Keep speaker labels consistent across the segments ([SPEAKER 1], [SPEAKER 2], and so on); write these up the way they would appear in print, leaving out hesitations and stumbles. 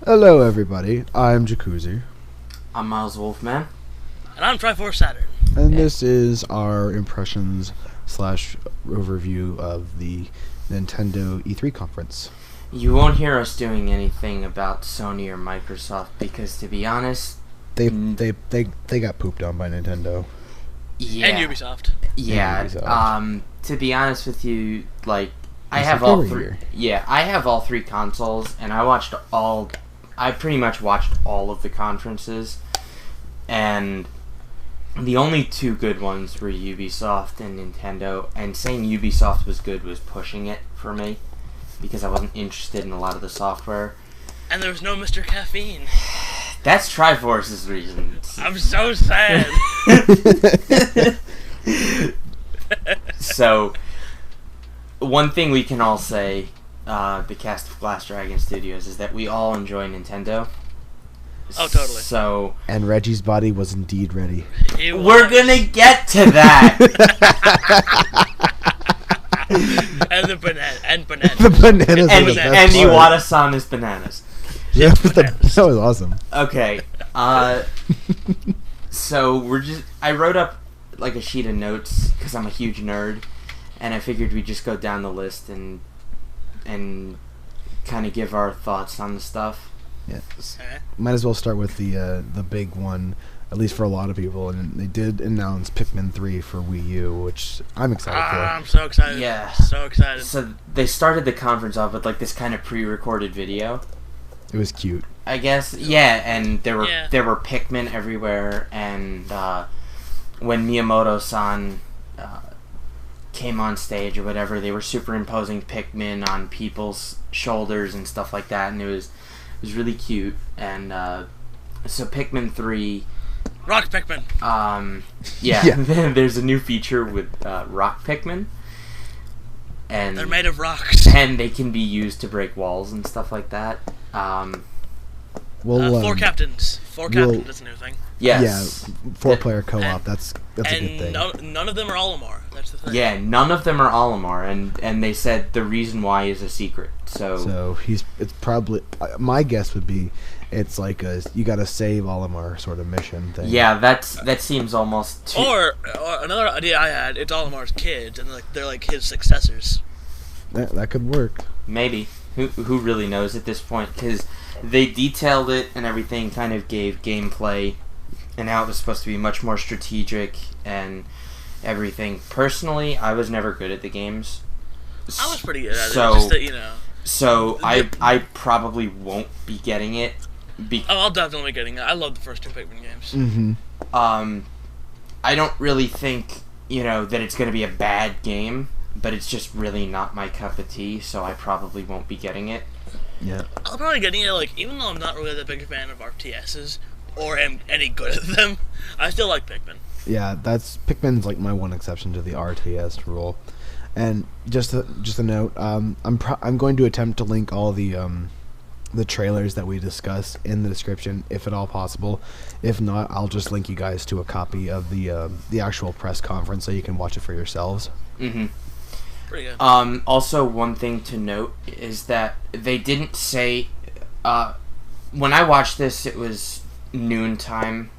[SPEAKER 1] Hello, everybody. I'm Jaccuzi,
[SPEAKER 2] I'm Miles Wolfman.
[SPEAKER 3] And I'm Triforce Saturn.
[SPEAKER 1] and this is our impressions / overview of the Nintendo E3 conference.
[SPEAKER 2] You won't hear us doing anything about Sony or Microsoft because, to be honest,
[SPEAKER 1] They got pooped on by Nintendo.
[SPEAKER 2] yeah,
[SPEAKER 3] And Ubisoft.
[SPEAKER 2] yeah.
[SPEAKER 1] And Ubisoft.
[SPEAKER 2] To be honest with you, like I
[SPEAKER 1] It's
[SPEAKER 2] have
[SPEAKER 1] like
[SPEAKER 2] all
[SPEAKER 1] every
[SPEAKER 2] three.
[SPEAKER 1] year.
[SPEAKER 2] Yeah, I have all three consoles, and I pretty much watched all of the conferences, and the only two good ones were Ubisoft and Nintendo. And saying Ubisoft was good was pushing it for me because I wasn't interested in a lot of the software.
[SPEAKER 3] And there was no Mr. Caffeine.
[SPEAKER 2] That's Triforce's reason.
[SPEAKER 3] I'm so sad.
[SPEAKER 2] So, one thing we can all say, the cast of GlassDragonStudios, is that we all enjoy Nintendo.
[SPEAKER 3] Oh, totally.
[SPEAKER 2] So,
[SPEAKER 1] And Reggie's body was indeed ready.
[SPEAKER 2] we're gonna get to that!
[SPEAKER 3] And the banana.
[SPEAKER 1] The bananas
[SPEAKER 2] and
[SPEAKER 1] are the best
[SPEAKER 2] and
[SPEAKER 1] part.
[SPEAKER 2] Iwata-san is bananas.
[SPEAKER 1] Yeah, that was awesome.
[SPEAKER 2] Okay, so I wrote up like a sheet of notes, because I'm a huge nerd, and I figured we'd just go down the list and kind of give our thoughts on the stuff.
[SPEAKER 1] Yes.
[SPEAKER 3] Okay.
[SPEAKER 1] Might as well start with the big one, at least for a lot of people. And they did announce Pikmin 3 for Wii U, which I'm excited for.
[SPEAKER 3] I'm so excited.
[SPEAKER 2] Yeah.
[SPEAKER 3] So excited.
[SPEAKER 2] So they started the conference off with like this kind of pre-recorded video,
[SPEAKER 1] It was cute.
[SPEAKER 2] I guess. Yeah, and there were
[SPEAKER 3] Yeah.
[SPEAKER 2] Pikmin everywhere, and when Miyamoto-san came on stage or whatever, they were superimposing Pikmin on people's shoulders and stuff like that, and it was really cute. And so Pikmin 3,
[SPEAKER 3] Rock Pikmin.
[SPEAKER 2] yeah,
[SPEAKER 1] Yeah.
[SPEAKER 2] there's a new feature with rock Pikmin, and
[SPEAKER 3] They're made of rocks.
[SPEAKER 2] and they can be used to break walls and stuff like that.
[SPEAKER 1] Well,
[SPEAKER 3] 4 captains. 4
[SPEAKER 1] we'll-
[SPEAKER 3] captains. That's a new thing.
[SPEAKER 2] Yes.
[SPEAKER 1] Yeah, 4-player co-op.
[SPEAKER 3] and-
[SPEAKER 1] That's a good thing.
[SPEAKER 3] And none of them are Olimar. That's the thing.
[SPEAKER 2] Yeah, none of them are Olimar, and they said the reason why is a secret.
[SPEAKER 1] So it's probably, my guess would be, it's like you gotta save Olimar sort of mission thing.
[SPEAKER 2] yeah, that seems almost too...
[SPEAKER 3] Or another idea I had, it's Olimar's kids, and they're like his successors.
[SPEAKER 1] That could work.
[SPEAKER 2] Maybe. Who really knows at this point? Because they detailed it and everything, kind of gave gameplay, and how it was supposed to be much more strategic and everything. Personally, I was never good at the games.
[SPEAKER 3] I was pretty good at
[SPEAKER 2] So-
[SPEAKER 3] it. Just that, you know.
[SPEAKER 2] So I probably won't be getting it.
[SPEAKER 3] I'll definitely be getting it. I love the first 2 Pikmin games.
[SPEAKER 1] Mm-hmm.
[SPEAKER 2] I don't really think, that it's going to be a bad game, but it's just really not my cup of tea, so I probably won't be getting it.
[SPEAKER 1] Yeah.
[SPEAKER 3] I'm probably getting it, like, even though I'm not really that big a fan of RTSs, or am any good at them, I still like Pikmin.
[SPEAKER 1] Yeah, Pikmin's like my one exception to the RTS rule. And just a note, I'm going to attempt to link all the trailers that we discuss in the description, if at all possible. If not, I'll just link you guys to a copy of the actual press conference so you can watch it for yourselves.
[SPEAKER 2] Mm-hmm.
[SPEAKER 3] Pretty good.
[SPEAKER 2] Also, one thing to note is that they didn't say... when I watched this, it was noontime,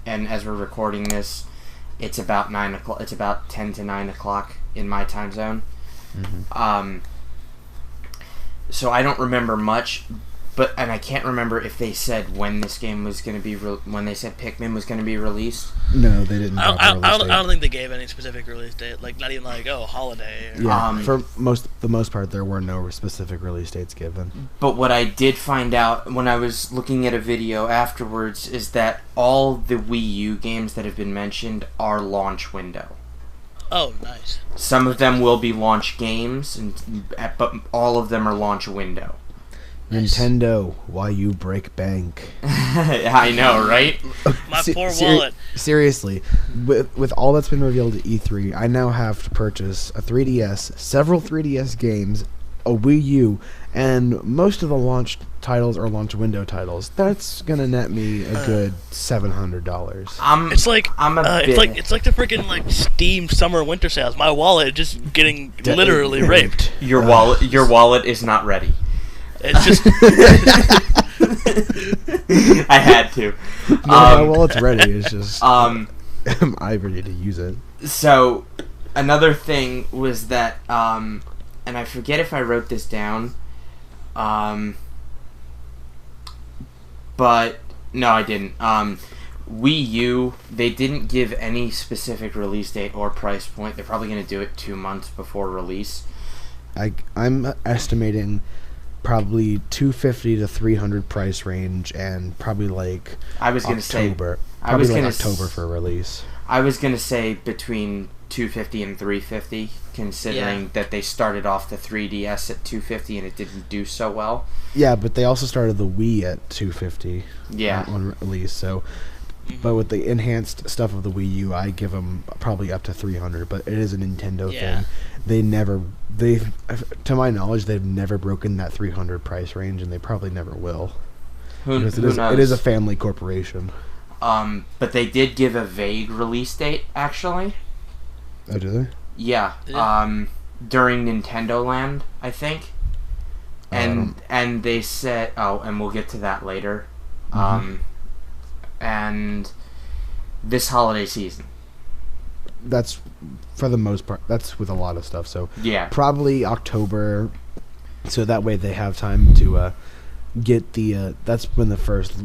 [SPEAKER 2] and as we're recording this, it's about 9 o'clock. It's about 10 to 9 o'clock in my time zone.
[SPEAKER 1] Mm-hmm.
[SPEAKER 2] So I don't remember much, and I can't remember if they said when this game was going to be when they said Pikmin was going to be released.
[SPEAKER 1] No, they didn't.
[SPEAKER 3] I don't think they gave any specific release date. Like, not even like, holiday. Or,
[SPEAKER 1] Yeah, for the most part, there were no specific release dates given.
[SPEAKER 2] But what I did find out when I was looking at a video afterwards is that all the Wii U games that have been mentioned are launch window.
[SPEAKER 3] Oh, nice.
[SPEAKER 2] Some of them will be launch games, but all of them are launch window.
[SPEAKER 3] Nice.
[SPEAKER 1] Nintendo, why you break bank?
[SPEAKER 2] I know, right?
[SPEAKER 3] My poor wallet.
[SPEAKER 1] Seriously, with all that's been revealed at E3, I now have to purchase a 3DS, several 3DS games, a Wii U, and most of the launch titles are launch window titles. That's gonna net me a good $700.
[SPEAKER 3] It's like
[SPEAKER 2] bit...
[SPEAKER 3] it's like the freaking like Steam summer winter sales. My wallet is just getting literally raped.
[SPEAKER 2] Your wallet is not ready.
[SPEAKER 3] It's just
[SPEAKER 2] I had to.
[SPEAKER 1] Well, it's ready. It's just am I ready to use it?
[SPEAKER 2] So, another thing was that, and I forget if I wrote this down, but no, I didn't. Wii U, they didn't give any specific release date or price point. They're probably going to do it 2 months before release.
[SPEAKER 1] I'm estimating probably 250 to 300 price range, and probably like
[SPEAKER 2] I was going to say
[SPEAKER 1] October for release.
[SPEAKER 2] I was going to say between 250 and 350, considering that they started off the 3DS at 250 and it didn't do so well.
[SPEAKER 1] Yeah, but they also started the Wii at 250.
[SPEAKER 2] Yeah.
[SPEAKER 1] On release. So, but with the enhanced stuff of the Wii U, I give them probably up to 300. But it is a Nintendo thing. To my knowledge, they've never broken that 300 price range, and they probably never will.
[SPEAKER 2] Who knows?
[SPEAKER 1] It is a family corporation.
[SPEAKER 2] But they did give a vague release date, actually.
[SPEAKER 1] Oh, do they?
[SPEAKER 2] Yeah. During Nintendo Land, I think. And they said, and we'll get to that later. And this holiday season.
[SPEAKER 1] That's for the most part. That's with a lot of stuff. So
[SPEAKER 2] yeah,
[SPEAKER 1] probably October. So that way they have time to get the. That's when the first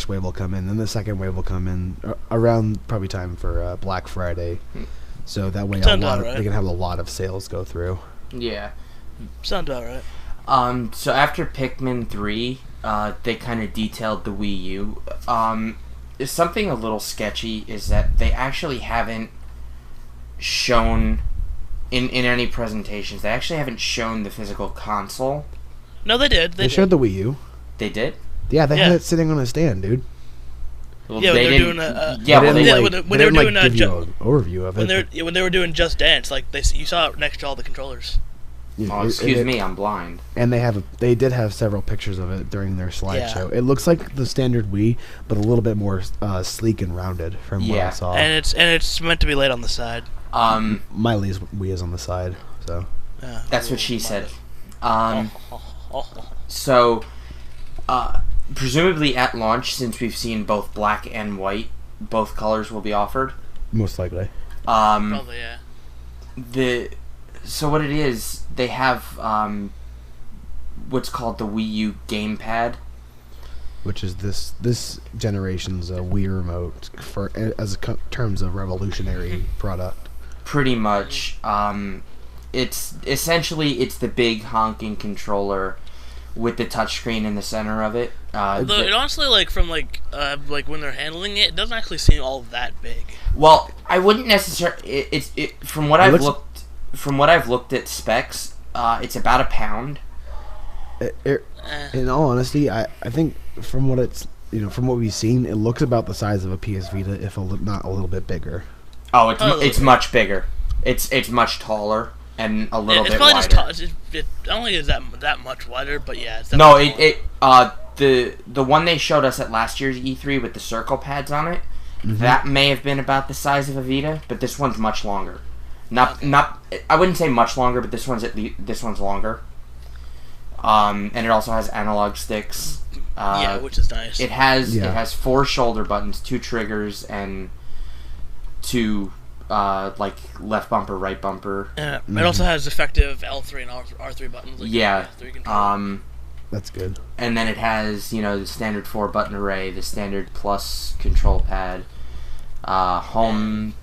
[SPEAKER 1] wave will come in. Then the second wave will come in around probably time for Black Friday. So that way they can have a lot of sales go through.
[SPEAKER 2] Yeah,
[SPEAKER 3] sounds about right.
[SPEAKER 2] So after Pikmin 3, they kind of detailed the Wii U. Something a little sketchy is that they actually haven't shown in any presentations. They actually haven't shown the physical console.
[SPEAKER 3] No, they did.
[SPEAKER 1] They showed the Wii U.
[SPEAKER 2] They did?
[SPEAKER 1] Yeah, they had it sitting on a stand, dude.
[SPEAKER 2] Well,
[SPEAKER 3] yeah,
[SPEAKER 2] they
[SPEAKER 3] they were doing when they were doing
[SPEAKER 1] give you an overview of it.
[SPEAKER 3] When they were doing Just Dance, like you saw it next to all the controllers.
[SPEAKER 1] Yeah,
[SPEAKER 2] excuse me, I'm blind.
[SPEAKER 1] And they did have several pictures of it during their slideshow. Yeah. It looks like the standard Wii, but a little bit more sleek and rounded from what I saw.
[SPEAKER 3] And it's meant to be laid on the side.
[SPEAKER 1] Miley's Wii is on the side, so
[SPEAKER 2] that's what she said. So, presumably at launch, since we've seen both black and white, both colors will be offered.
[SPEAKER 1] Most likely.
[SPEAKER 3] Probably, yeah.
[SPEAKER 2] So what it is, they have what's called the Wii U gamepad,
[SPEAKER 1] which is this generation's Wii remote terms of revolutionary product.
[SPEAKER 2] Pretty much, it's the big honking controller with the touchscreen in the center of it.
[SPEAKER 3] It honestly, from when they're handling it, it doesn't actually seem all that big.
[SPEAKER 2] Well, I wouldn't necessarily. From what I've looked at specs, it's about a pound.
[SPEAKER 1] In all honesty, I think from what from what we've seen, it looks about the size of a PS Vita, if not a little bit bigger.
[SPEAKER 2] Oh, it's much bigger. It's much taller and a little bit wider.
[SPEAKER 3] I don't think it's that much wider, but yeah. It's
[SPEAKER 2] no, the one they showed us at last year's E3 with the circle pads on it, that may have been about the size of a Vita, but this one's much longer. Not I wouldn't say much longer, but this one's longer. And it also has analog sticks.
[SPEAKER 3] Which is nice.
[SPEAKER 2] It has 4 shoulder buttons, 2 triggers, and 2 left bumper, right bumper.
[SPEAKER 3] It also has effective L3 and R3 buttons.
[SPEAKER 2] L3
[SPEAKER 1] that's good.
[SPEAKER 2] And then it has the standard 4-button array, the standard plus control pad, home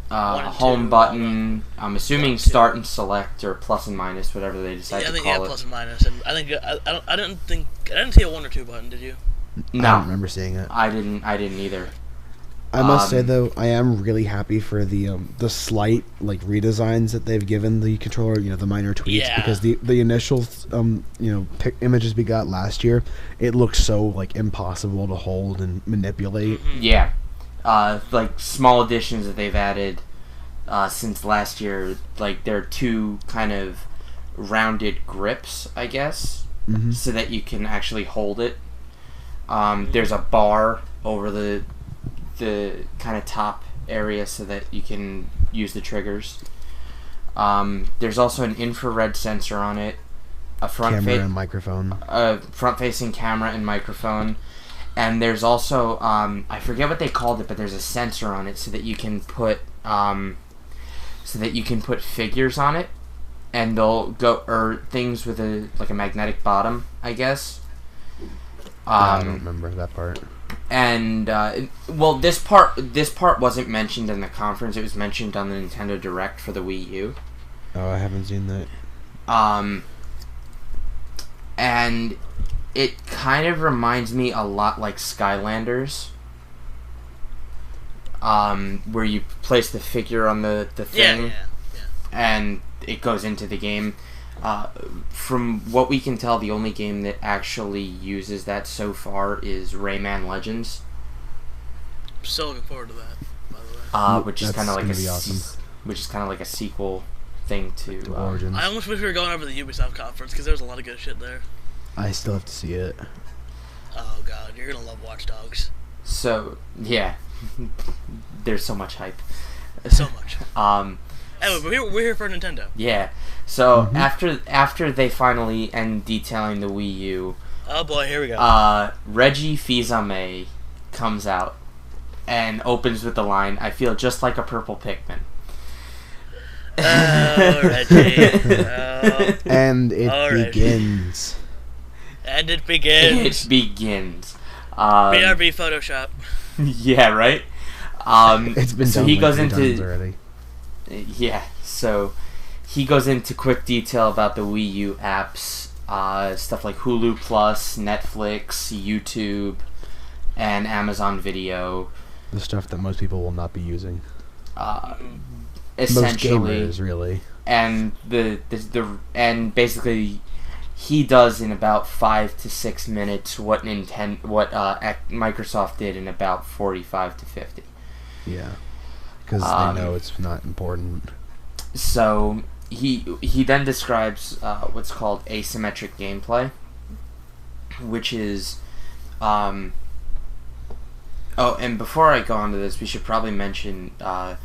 [SPEAKER 2] button. I'm assuming start and select or plus and minus, whatever they decide to call it.
[SPEAKER 3] Yeah, plus and minus. And I think I didn't see a 1 or 2 button. Did you?
[SPEAKER 2] No,
[SPEAKER 1] I don't remember seeing it.
[SPEAKER 2] I didn't either.
[SPEAKER 1] I must say though, I am really happy for the slight redesigns that they've given the controller. The minor tweaks, because the initial images we got last year, it looked so impossible to hold and manipulate.
[SPEAKER 2] Yeah. Small additions that they've added since last year, there are 2 kind of rounded grips, I guess, so that you can actually hold it. There's a bar over the kind of top area so that you can use the triggers. There's also an infrared sensor on it, a front-facing camera and microphone, And there's also I forget what they called it, but there's a sensor on it so that you can put figures on it, and they'll go, or things with a magnetic bottom, I guess.
[SPEAKER 1] I don't remember that part.
[SPEAKER 2] And well, this part wasn't mentioned in the conference. It was mentioned on the Nintendo Direct for the Wii U.
[SPEAKER 1] Oh, I haven't seen that.
[SPEAKER 2] And it kind of reminds me a lot like Skylanders. Where you place the figure on the thing, and it goes into the game. From what we can tell, the only game that actually uses that so far is Rayman Legends.
[SPEAKER 3] I'm so looking forward to that, by the way.
[SPEAKER 2] Which is kind of like
[SPEAKER 1] awesome.
[SPEAKER 2] Which is kind of like a sequel thing to
[SPEAKER 1] Origins.
[SPEAKER 3] I almost wish we were going over the Ubisoft conference because there's a lot of good shit there.
[SPEAKER 1] I still have to see it.
[SPEAKER 3] Oh god, you're gonna love Watch Dogs.
[SPEAKER 2] So yeah, there's so much hype.
[SPEAKER 3] So much.
[SPEAKER 2] Anyway,
[SPEAKER 3] we're here for Nintendo.
[SPEAKER 2] Yeah. So after they finally end detailing the Wii U,
[SPEAKER 3] oh boy, here we go.
[SPEAKER 2] Reggie Fils-Aimé comes out and opens with the line, "I feel just like a purple Pikmin."
[SPEAKER 3] Oh, Reggie.
[SPEAKER 1] And it begins.
[SPEAKER 3] And it begins.
[SPEAKER 2] It begins.
[SPEAKER 3] BRB Photoshop.
[SPEAKER 2] Yeah, right.
[SPEAKER 1] It's been
[SPEAKER 2] so
[SPEAKER 1] done
[SPEAKER 2] he
[SPEAKER 1] like
[SPEAKER 2] goes
[SPEAKER 1] 3
[SPEAKER 2] into
[SPEAKER 1] times already.
[SPEAKER 2] Yeah, so he goes into quick detail about the Wii U apps, stuff like Hulu Plus, Netflix, YouTube, and Amazon Video.
[SPEAKER 1] The stuff that most people will not be using.
[SPEAKER 2] Essentially,
[SPEAKER 1] most gamers, really.
[SPEAKER 2] And and basically, he does in about 5 to 6 minutes what Microsoft did in about 45 to 50.
[SPEAKER 1] Yeah. Because they know it's not important.
[SPEAKER 2] So he then describes what's called asymmetric gameplay, which is oh, and before I go on to this, we should probably mention the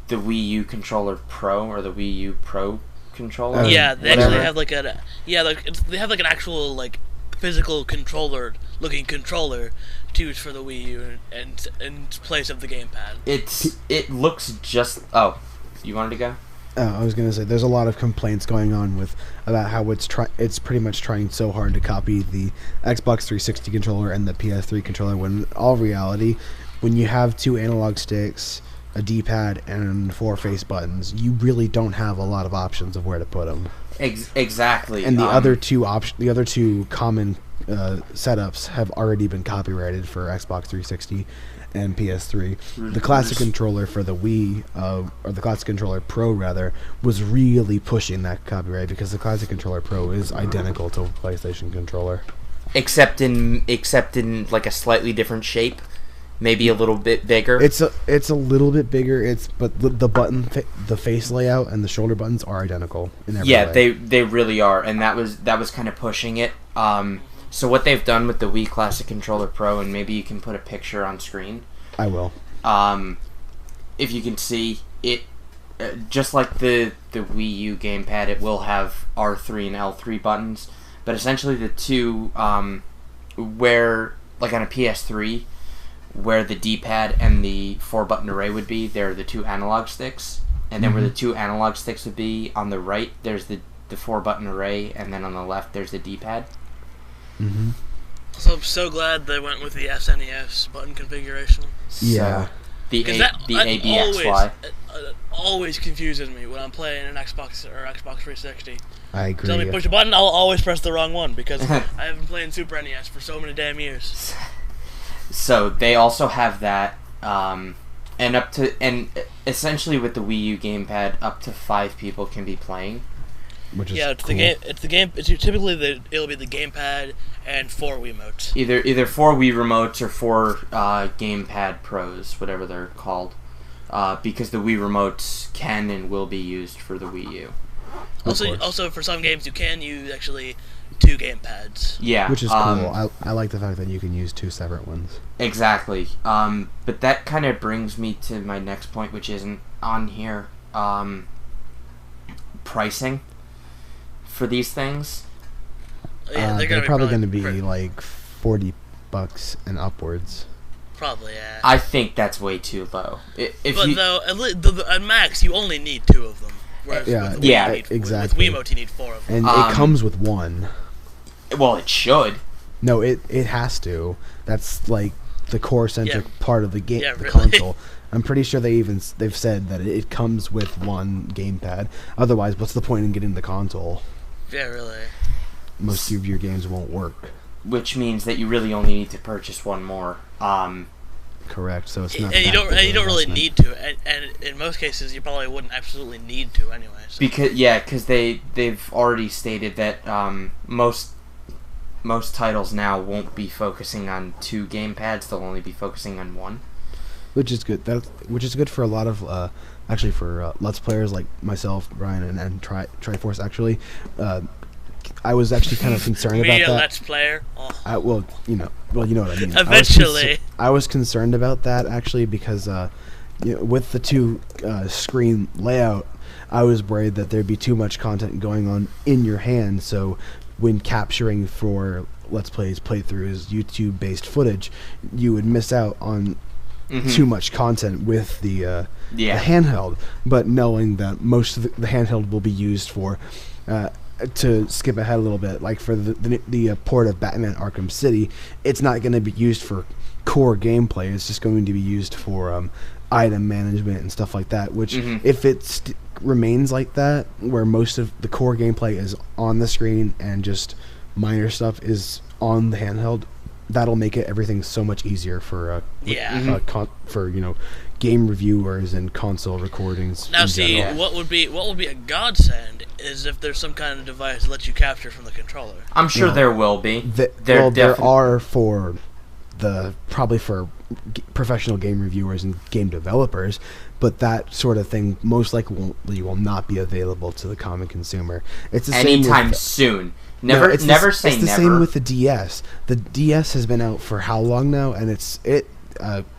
[SPEAKER 2] Wii U Controller Pro, or the Wii U Pro controller.
[SPEAKER 3] Yeah, they
[SPEAKER 2] whatever.
[SPEAKER 3] actually have they have an actual physical looking controller to use for the Wii U and in place of the gamepad.
[SPEAKER 2] It looks just. Oh, you wanted to go?
[SPEAKER 1] I was gonna say there's a lot of complaints going on about how it's pretty much trying so hard to copy the Xbox 360 controller and the PS3 controller, when in all reality, when you have 2 analog sticks, a D-pad, and 4 face buttons, you really don't have a lot of options of where to put them.
[SPEAKER 2] Exactly.
[SPEAKER 1] And the other two common setups have already been copyrighted for Xbox 360 and PS3. The classic controller for the Wii, or the classic controller Pro rather, was really pushing that copyright, because the classic controller Pro is identical to a PlayStation controller,
[SPEAKER 2] except in like a slightly different shape, maybe a little bit bigger.
[SPEAKER 1] It's a little bit bigger. But the button, the face layout, and the shoulder buttons are identical in every way.
[SPEAKER 2] they really are, and that was kind of pushing it. So what they've done with the Wii Classic Controller Pro, and maybe you can put a picture on screen.
[SPEAKER 1] I will.
[SPEAKER 2] If you can see it, just like the Wii U gamepad, it will have R3 and L3 buttons, but essentially the two, where like on a PS3, where the D-pad and the 4-button array would be, there are the 2 analog sticks, and then where the 2 analog sticks would be, on the right there's the 4-button array, and then on the left there's the D-pad.
[SPEAKER 1] Mm-hmm.
[SPEAKER 3] So I'm so glad they went with the SNES button configuration.
[SPEAKER 1] Yeah.
[SPEAKER 2] So, the ABXY.
[SPEAKER 3] It always confuses me when I'm playing an Xbox or Xbox 360.
[SPEAKER 1] I agree.
[SPEAKER 3] Tell me push a button, I'll always press the wrong one because I have been playing Super NES for so many damn years.
[SPEAKER 2] So they also have that, and essentially with the Wii U gamepad, up to 5 people can be playing.
[SPEAKER 1] Which is
[SPEAKER 3] it's
[SPEAKER 1] cool.
[SPEAKER 3] the game. It's typically it'll be the gamepad and 4 Wiimotes.
[SPEAKER 2] Either 4 Wii remotes or 4 gamepad pros, whatever they're called, because the Wii remotes can and will be used for the Wii U.
[SPEAKER 3] Also for some games you can use actually 2 gamepads.
[SPEAKER 2] Yeah,
[SPEAKER 1] which is cool. I like the fact that you can use 2 separate ones.
[SPEAKER 2] Exactly. But that kind of brings me to my next point, which isn't on here. Pricing for these things.
[SPEAKER 3] Yeah,
[SPEAKER 1] they're probably going to be
[SPEAKER 3] pretty-
[SPEAKER 1] like $40 $8 and upwards.
[SPEAKER 3] Probably, yeah.
[SPEAKER 2] I think that's way too low.
[SPEAKER 3] Though, at max, you only need 2 of them. Whereas with Wii, you need,
[SPEAKER 1] exactly.
[SPEAKER 3] With Wiimote, you need 4 of them.
[SPEAKER 1] And it comes with 1.
[SPEAKER 2] Well, it should.
[SPEAKER 1] No, it has to. That's like the core centric part of the game, the
[SPEAKER 3] really.
[SPEAKER 1] console. I'm pretty sure they've said that it comes with 1 gamepad. Otherwise, what's the point in getting the console?
[SPEAKER 3] Yeah, really.
[SPEAKER 1] Most of your games won't work.
[SPEAKER 2] Which means that you really only need to purchase 1 more.
[SPEAKER 1] Correct. So it's not.
[SPEAKER 3] And you don't really need to. And in most cases, you probably wouldn't absolutely need to anyway. So.
[SPEAKER 2] Because they've already stated that most titles now won't be focusing on 2 gamepads. They'll only be focusing on 1.
[SPEAKER 1] Which is good. Which is good for a lot of actually for Let's players like myself, Brian, and Triforce. Actually, I was actually kind of concerned about that.
[SPEAKER 3] Let's player. Oh.
[SPEAKER 1] You know what I mean.
[SPEAKER 3] Eventually,
[SPEAKER 1] I was concerned about that actually because with the 2 screen layout, I was worried that there'd be too much content going on in your hand. So when capturing for Let's Plays, playthroughs, YouTube-based footage, you would miss out on too much content with the handheld. But knowing that most of the handheld will be used for, to skip ahead a little bit, like for the port of Batman Arkham City, it's not going to be used for core gameplay. It's just going to be used for item management and stuff like that. Which, if it remains like that, where most of the core gameplay is on the screen and just minor stuff is on the handheld, that'll make everything so much easier for game reviewers and console recordings.
[SPEAKER 3] Now, see, what would be a godsend is if there's some kind of device that lets you capture from the controller.
[SPEAKER 2] I'm sure there will be.
[SPEAKER 1] There are probably for professional game reviewers and game developers, but that sort of thing most likely will not be available to the common consumer. It's the
[SPEAKER 2] anytime soon. Never say never.
[SPEAKER 1] It's the same with the DS. The DS has been out for how long now? And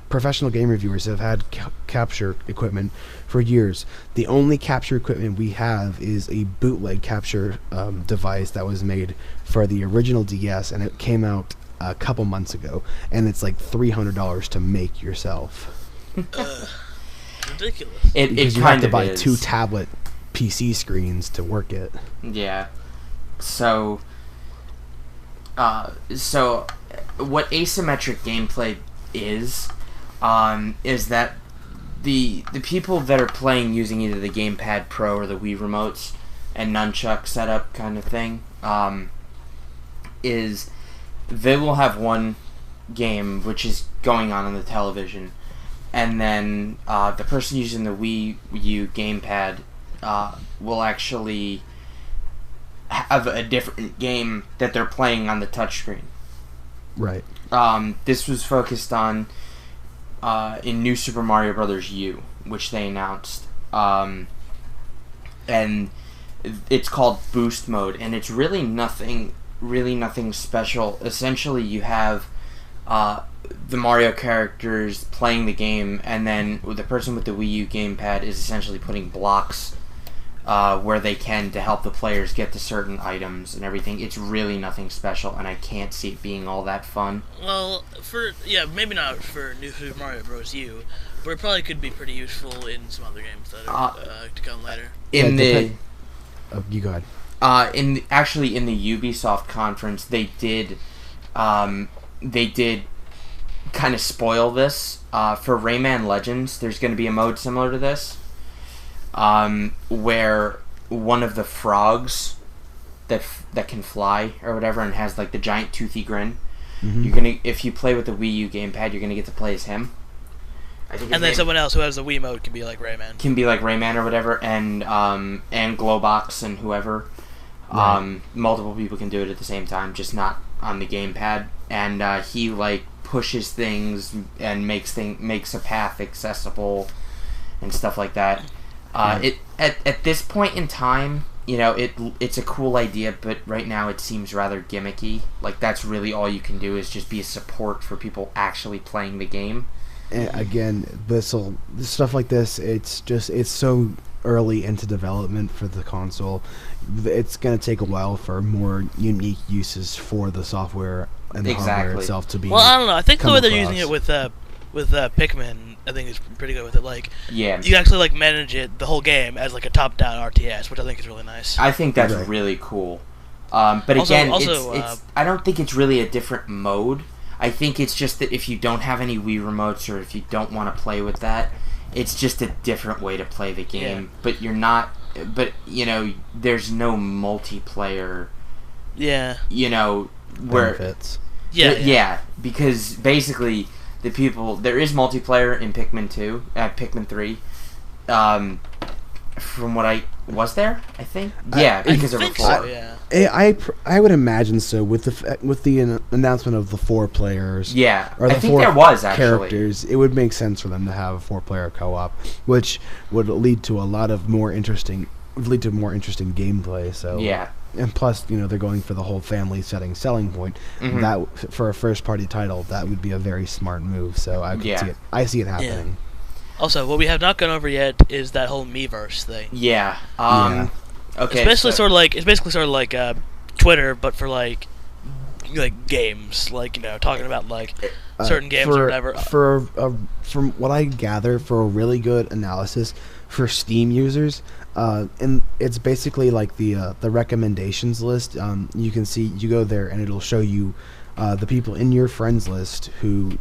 [SPEAKER 1] professional game reviewers have had capture equipment for years. The only capture equipment we have is a bootleg capture device that was made for the original DS, and it came out a couple months ago, and it's like $300 to make yourself.
[SPEAKER 3] Ridiculous.
[SPEAKER 1] Because you have to buy 2 tablet PC screens to work it.
[SPEAKER 2] Yeah. So what asymmetric gameplay is that the people that are playing using either the Gamepad Pro or the Wii remotes and nunchuck setup kind of thing, is they will have one game which is going on the television, and then the person using the Wii U gamepad will actually have a different game that they're playing on the touchscreen.
[SPEAKER 1] Right.
[SPEAKER 2] This was focused on in New Super Mario Bros. U, which they announced, and it's called Boost Mode, and it's really nothing special. Essentially, you have the Mario characters playing the game, and then the person with the Wii U gamepad is essentially putting blocks where they can to help the players get to certain items and everything. It's really nothing special, and I can't see it being all that fun.
[SPEAKER 3] Well, maybe not for New Super Mario Bros. U, but it probably could be pretty useful in some other games that are to come later.
[SPEAKER 1] You go ahead.
[SPEAKER 2] In the Ubisoft conference, they did kind of spoil this. For Rayman Legends, there's going to be a mode similar to this, where one of the frogs that can fly or whatever and has like the giant toothy grin, if you play with the Wii U gamepad, you're gonna get to play as him.
[SPEAKER 3] And then someone else who has the Wii mode can be like Rayman.
[SPEAKER 2] Or whatever, and Glowbox and whoever. Right. Multiple people can do it at the same time, just not on the gamepad. And he like pushes things and makes a path accessible and stuff like that. At this point in time, it's a cool idea, but right now it seems rather gimmicky. Like, that's really all you can do is just be a support for people actually playing the game.
[SPEAKER 1] And again, stuff like this, it's so early into development for the console. It's going to take a while for more unique uses for the software and the hardware itself to be.
[SPEAKER 3] Well, I don't know. I think the way they're
[SPEAKER 1] across.
[SPEAKER 3] using it with Pikmin, I think is pretty good with it. Like,
[SPEAKER 2] Yeah.
[SPEAKER 3] you actually like manage it the whole game as like a top-down RTS, which I think is really nice.
[SPEAKER 2] I think that's
[SPEAKER 1] Right.
[SPEAKER 2] really cool. But
[SPEAKER 3] Also-
[SPEAKER 2] again,
[SPEAKER 3] also,
[SPEAKER 2] it's I don't think it's really a different mode. I think it's just that if you don't have any Wii remotes or if you don't want to play with that, it's just a different way to play the game.
[SPEAKER 3] Yeah.
[SPEAKER 2] But you're not. But there's no multiplayer.
[SPEAKER 3] Yeah.
[SPEAKER 2] Where
[SPEAKER 1] benefits.
[SPEAKER 3] Yeah.
[SPEAKER 2] because basically there is multiplayer in Pikmin 2, Pikmin 3. From what I think. Yeah, because
[SPEAKER 3] I
[SPEAKER 2] of
[SPEAKER 3] think
[SPEAKER 2] before.
[SPEAKER 3] so, yeah.
[SPEAKER 1] I would imagine so with the announcement of the 4 players.
[SPEAKER 2] Yeah,
[SPEAKER 1] Or
[SPEAKER 2] I
[SPEAKER 1] the
[SPEAKER 2] think
[SPEAKER 1] 4
[SPEAKER 2] there was actually.
[SPEAKER 1] characters. It would make sense for them to have a 4-player co-op, which would lead to more interesting gameplay. So
[SPEAKER 2] Yeah.
[SPEAKER 1] and plus, they're going for the whole family selling point.
[SPEAKER 2] Mhm.
[SPEAKER 1] That for a first-party title, that would be a very smart move. So I could see it. I see it happening.
[SPEAKER 3] Also, what we have not gone over yet is that whole Miiverse thing.
[SPEAKER 2] Yeah.
[SPEAKER 1] Yeah.
[SPEAKER 2] Okay.
[SPEAKER 3] It's basically sort of like Twitter, but for like games, like talking about like certain games or whatever.
[SPEAKER 1] From what I gather, for a really good analysis for Steam users, and it's basically like the recommendations list. You can see, you go there and it'll show you the people in your friends list who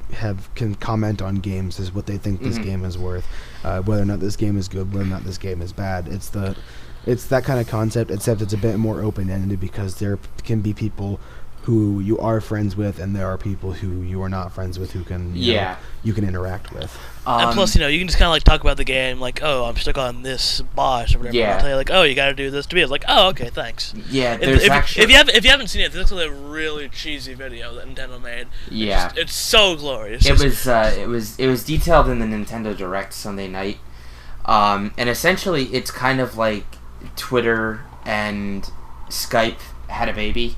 [SPEAKER 1] can comment on games as what they think this game is worth, whether or not this game is good, whether or not this game is bad. It's that kind of concept, except it's a bit more open-ended because there can be people who you are friends with, and there are people who you are not friends with who can you can interact with.
[SPEAKER 3] And plus, you can just kind of like talk about the game, like, oh, I'm stuck on this boss or whatever.
[SPEAKER 2] Yeah.
[SPEAKER 3] I'll tell you like, oh, you got to do this to me. It's like, oh, okay, thanks.
[SPEAKER 2] Yeah.
[SPEAKER 3] If you haven't seen it, this is a really cheesy video that Nintendo made.
[SPEAKER 2] Yeah.
[SPEAKER 3] It's so glorious.
[SPEAKER 2] It was detailed in the Nintendo Direct Sunday night, and essentially it's kind of like Twitter and Skype had a baby,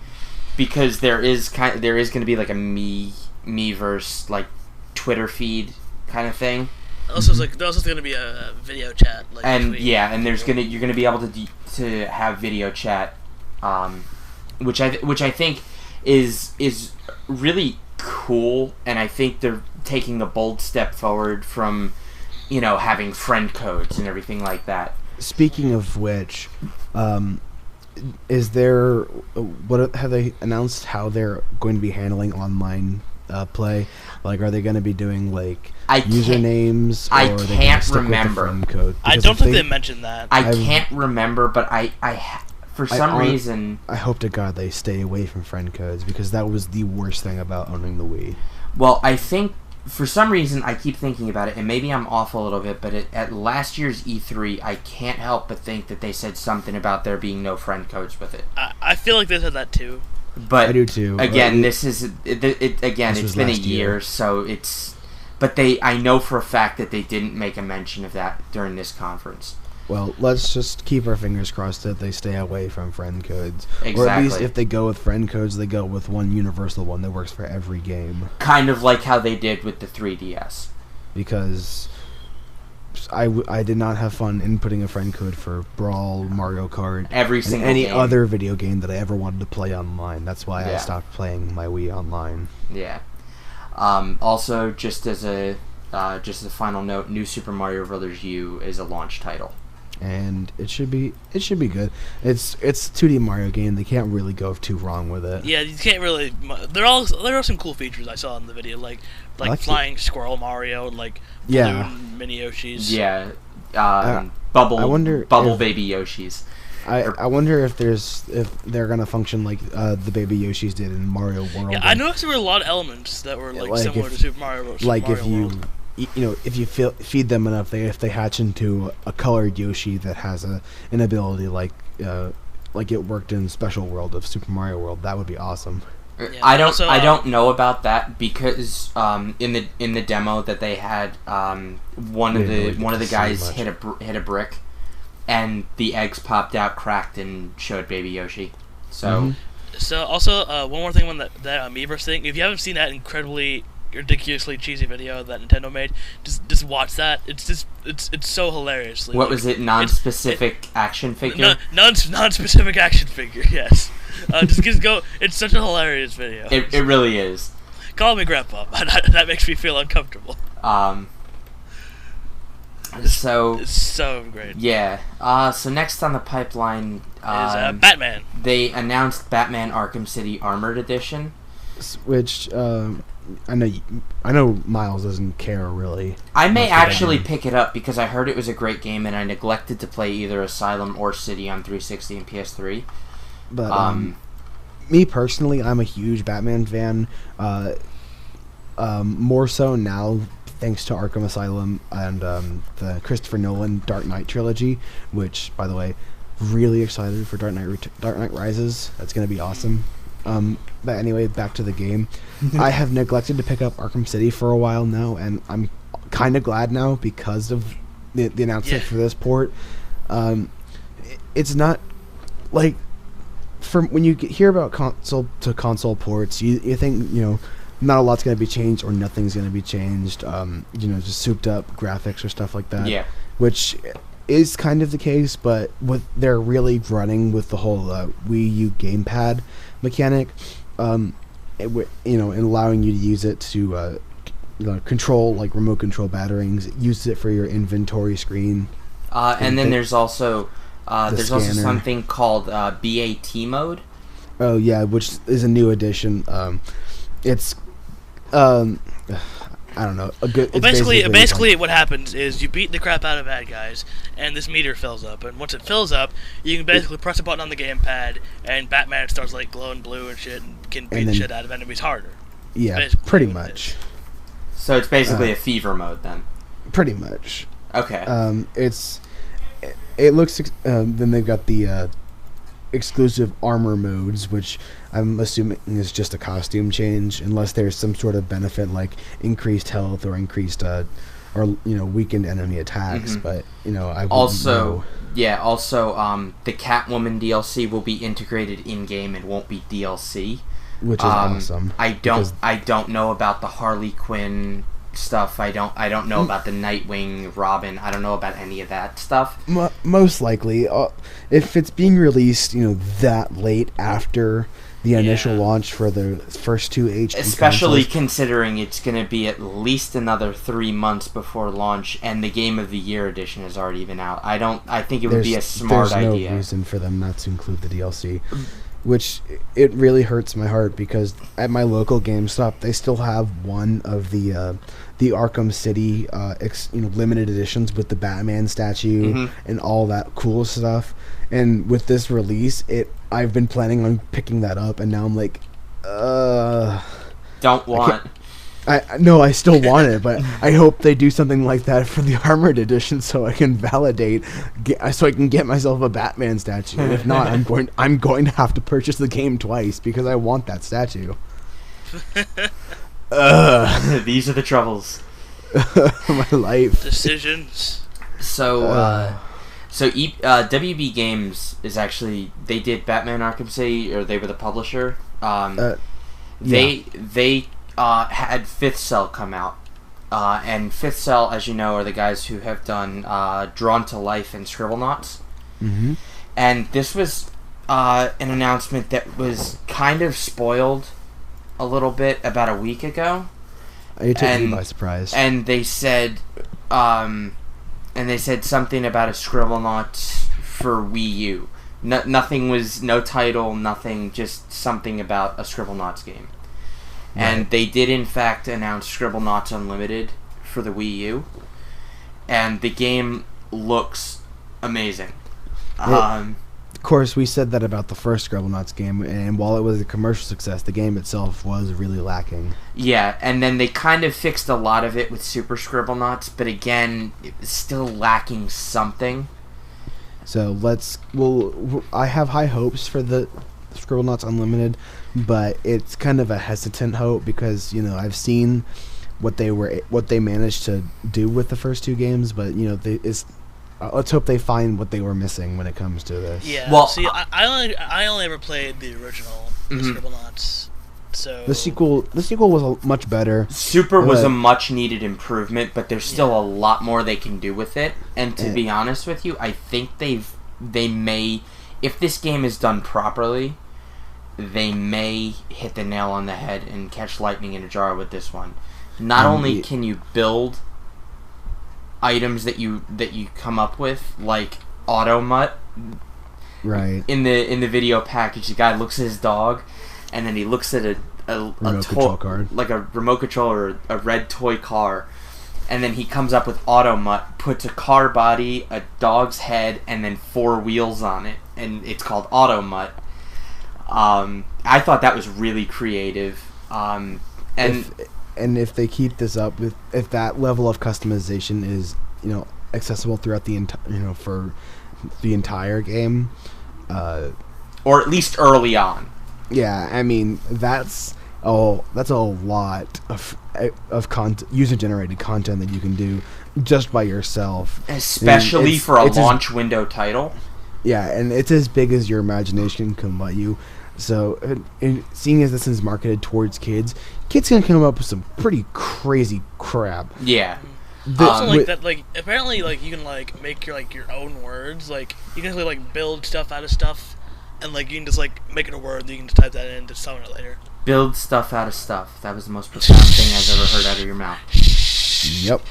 [SPEAKER 2] because there is going to be like a Miiverse like Twitter feed kind of thing.
[SPEAKER 3] Also, there's also going to be a video chat. Like,
[SPEAKER 2] And
[SPEAKER 3] between
[SPEAKER 2] and you're
[SPEAKER 3] people.
[SPEAKER 2] going to be able to have video chat, which I think is really cool, and I think they're taking a bold step forward from having friend codes and everything like that.
[SPEAKER 1] Speaking of which, is there what have they announced how they're going to be handling online play? Like, are they going to be doing like usernames?
[SPEAKER 2] I
[SPEAKER 1] or are they
[SPEAKER 2] can't
[SPEAKER 1] gonna stick
[SPEAKER 2] remember.
[SPEAKER 1] With the friend code?
[SPEAKER 3] I
[SPEAKER 1] Because
[SPEAKER 3] don't
[SPEAKER 1] if
[SPEAKER 3] think they mentioned that.
[SPEAKER 2] I can't remember, but for some reason.
[SPEAKER 1] I hope to God they stay away from friend codes, because that was the worst thing about owning the Wii.
[SPEAKER 2] Well, I think for some reason I keep thinking about it, and maybe I'm off a little bit, but at last year's E3, I can't help but think that they said something about there being no friend codes with it.
[SPEAKER 3] I feel like they said that too.
[SPEAKER 2] But
[SPEAKER 1] I do too.
[SPEAKER 2] Again, it's been a year, so it's. But I know for a fact that they didn't make a mention of that during this conference.
[SPEAKER 1] Well, let's just keep our fingers crossed that they stay away from friend codes.
[SPEAKER 2] Exactly.
[SPEAKER 1] Or at least if they go with friend codes, they go with one universal one that works for every game.
[SPEAKER 2] Kind of like how they did with the 3DS.
[SPEAKER 1] Because I did not have fun inputting a friend code for Brawl, Mario Kart,
[SPEAKER 2] Every
[SPEAKER 1] and
[SPEAKER 2] single
[SPEAKER 1] any
[SPEAKER 2] game.
[SPEAKER 1] other video game that I ever wanted to play online. That's why I
[SPEAKER 2] Yeah.
[SPEAKER 1] stopped playing my Wii online.
[SPEAKER 2] Yeah. Also, just as a final note, New Super Mario Bros. U is a launch title.
[SPEAKER 1] And it should be good. It's a 2D Mario game. They can't really go too wrong with it.
[SPEAKER 3] Yeah, you can't really. There are some cool features I saw in the video, like
[SPEAKER 1] like
[SPEAKER 3] flying squirrel Mario and like
[SPEAKER 1] Yeah.
[SPEAKER 3] balloon mini Yoshis.
[SPEAKER 2] Yeah.
[SPEAKER 1] I
[SPEAKER 2] Bubble
[SPEAKER 1] wonder if-
[SPEAKER 2] baby Yoshis.
[SPEAKER 1] I wonder if they're gonna function like the baby Yoshis did in Mario World.
[SPEAKER 3] Yeah, I noticed there were a lot of elements that were like similar to Super Mario Bros.
[SPEAKER 1] Like
[SPEAKER 3] Mario
[SPEAKER 1] if you,
[SPEAKER 3] World.
[SPEAKER 1] if you feed them enough, if they hatch into a colored Yoshi that has an ability like it worked in Special World of Super Mario World, that would be awesome.
[SPEAKER 3] Yeah,
[SPEAKER 2] I
[SPEAKER 3] also,
[SPEAKER 2] don't know about that, because in the demo that they had, one of the guys hit a brick, and the eggs popped out, cracked, and showed Baby Yoshi. So
[SPEAKER 3] So also one more thing on that Amiiverse thing. If you haven't seen that incredibly ridiculously cheesy video that Nintendo made, just watch that. It's so hilarious.
[SPEAKER 2] what was it? Non-specific action figure.
[SPEAKER 3] Non-specific action figure. Yes. Just go. It's such a hilarious video.
[SPEAKER 2] It really is.
[SPEAKER 3] Call me Grandpa. That makes me feel uncomfortable.
[SPEAKER 2] So
[SPEAKER 3] It's so great.
[SPEAKER 2] yeah. So next on the pipeline
[SPEAKER 3] Is Batman.
[SPEAKER 2] They announced Batman Arkham City Armored Edition,
[SPEAKER 1] which I know Miles doesn't care really.
[SPEAKER 2] I may
[SPEAKER 1] much about
[SPEAKER 2] actually
[SPEAKER 1] it.
[SPEAKER 2] pick it up because I heard it was a great game, and I neglected to play either Asylum or City on 360 and PS3.
[SPEAKER 1] But me personally, I'm a huge Batman fan. More so now, thanks to Arkham Asylum and the Christopher Nolan Dark Knight trilogy, which, by the way, really excited for Dark Knight Rises. That's going to be awesome. But anyway, back to the game. I have neglected to pick up Arkham City for a while now, and I'm kind of glad now because of the announcement for this port. It's not like when you hear about console to console ports, you think not a lot's going to be changed or nothing's going to be changed. Just souped up graphics or stuff like that.
[SPEAKER 2] Yeah.
[SPEAKER 1] Which is kind of the case, but they're really running with the whole Wii U gamepad mechanic, and allowing you to use it to control like remote control batterings. Use it for your inventory screen.
[SPEAKER 2] And then there's also
[SPEAKER 1] scanner.
[SPEAKER 2] something called BAT mode.
[SPEAKER 1] Oh yeah, which is a new addition. It's I don't know.
[SPEAKER 3] Well, basically, what happens is you beat the crap out of bad guys, and this meter fills up. And once it fills up, you can basically press a button on the gamepad, and Batman starts like glowing blue and shit, and can beat the shit out of enemies harder.
[SPEAKER 1] Yeah, pretty much.
[SPEAKER 2] So it's basically a fever mode then.
[SPEAKER 1] Pretty much.
[SPEAKER 2] Okay.
[SPEAKER 1] It looks. Then they've got the exclusive armor modes, which I'm assuming is just a costume change, unless there's some sort of benefit like increased health or increased weakened enemy attacks.
[SPEAKER 2] Mm-hmm.
[SPEAKER 1] But I wouldn't
[SPEAKER 2] also
[SPEAKER 1] know.
[SPEAKER 2] the Catwoman DLC will be integrated in game and won't be DLC,
[SPEAKER 1] which is awesome.
[SPEAKER 2] I don't know about the Harley Quinn stuff. I don't know about the Nightwing, Robin. I don't know about any of that stuff.
[SPEAKER 1] Most likely, if it's being released, that late after the initial launch for the first two HD
[SPEAKER 2] especially
[SPEAKER 1] consoles,
[SPEAKER 2] considering it's going to be at least another 3 months before launch, and the Game of the Year edition has already been out. I think it would be a smart idea.
[SPEAKER 1] There's no reason for them not to include the DLC. Which it really hurts my heart because at my local GameStop they still have one of the Arkham City limited editions with the Batman statue and all that cool stuff. And with this release, I've been planning on picking that up, and now I'm like,
[SPEAKER 2] don't want.
[SPEAKER 1] I still want it, but I hope they do something like that for the Armored Edition, so I can so I can get myself a Batman statue. If not, I'm going to have to purchase the game twice because I want that statue.
[SPEAKER 2] These are the troubles.
[SPEAKER 1] My life.
[SPEAKER 3] Decisions.
[SPEAKER 2] So WB Games is actually, they did Batman Arkham City, or they were the publisher. They had Fifth Cell come out, and Fifth Cell, as you know, are the guys who have done Drawn to Life and Scribblenauts.
[SPEAKER 1] Mm-hmm.
[SPEAKER 2] And this was an announcement that was kind of spoiled a little bit about a week ago.
[SPEAKER 1] It took me by surprise.
[SPEAKER 2] And they said, something about a Scribblenauts for Wii U. Nothing was, no title, nothing, just something about a Scribblenauts game. Right. And they did, in fact, announce Scribblenauts Unlimited for the Wii U. And the game looks amazing.
[SPEAKER 1] Of course, we said that about the first Scribblenauts game, and while it was a commercial success, the game itself was really lacking.
[SPEAKER 2] Yeah, and then they kind of fixed a lot of it with Super Scribblenauts, but again, it was still lacking something.
[SPEAKER 1] So I have high hopes for the Scribblenauts Unlimited, but it's kind of a hesitant hope because I've seen what they managed to do with the first two games, but let's hope they find what they were missing when it comes to this.
[SPEAKER 3] Yeah. Well, see, I only ever played the original Scribblenauts, so
[SPEAKER 1] the sequel was much better.
[SPEAKER 2] Super was a much needed improvement, but there's still a lot more they can do with it. And to be honest with you, I think they may, if this game is done properly, they may hit the nail on the head and catch lightning in a jar with this one. Not only can you build items that you come up with, like Automutt.
[SPEAKER 1] Right.
[SPEAKER 2] In the video package, the guy looks at his dog, and then he looks at a
[SPEAKER 1] control card,
[SPEAKER 2] like a remote control or a red toy car, and then he comes up with Automutt, puts a car body, a dog's head, and then 4 wheels on it, and it's called Automutt. I thought that was really creative. And
[SPEAKER 1] if they keep this up, if that level of customization is accessible throughout the for the entire game,
[SPEAKER 2] or at least early on.
[SPEAKER 1] Yeah, I mean that's a lot of user-generated content that you can do just by yourself,
[SPEAKER 2] especially for a launch window title.
[SPEAKER 1] Yeah, and it's as big as your imagination can let you. So, seeing as this is marketed towards kids can come up with some pretty crazy crap.
[SPEAKER 2] Yeah.
[SPEAKER 3] Also, apparently, you can, make your own words. You can actually, build stuff out of stuff, and, you can just, make it a word, and you can just type that in to summon it later.
[SPEAKER 2] Build stuff out of stuff. That was the most profound thing I've ever heard out of your mouth.
[SPEAKER 1] Yep.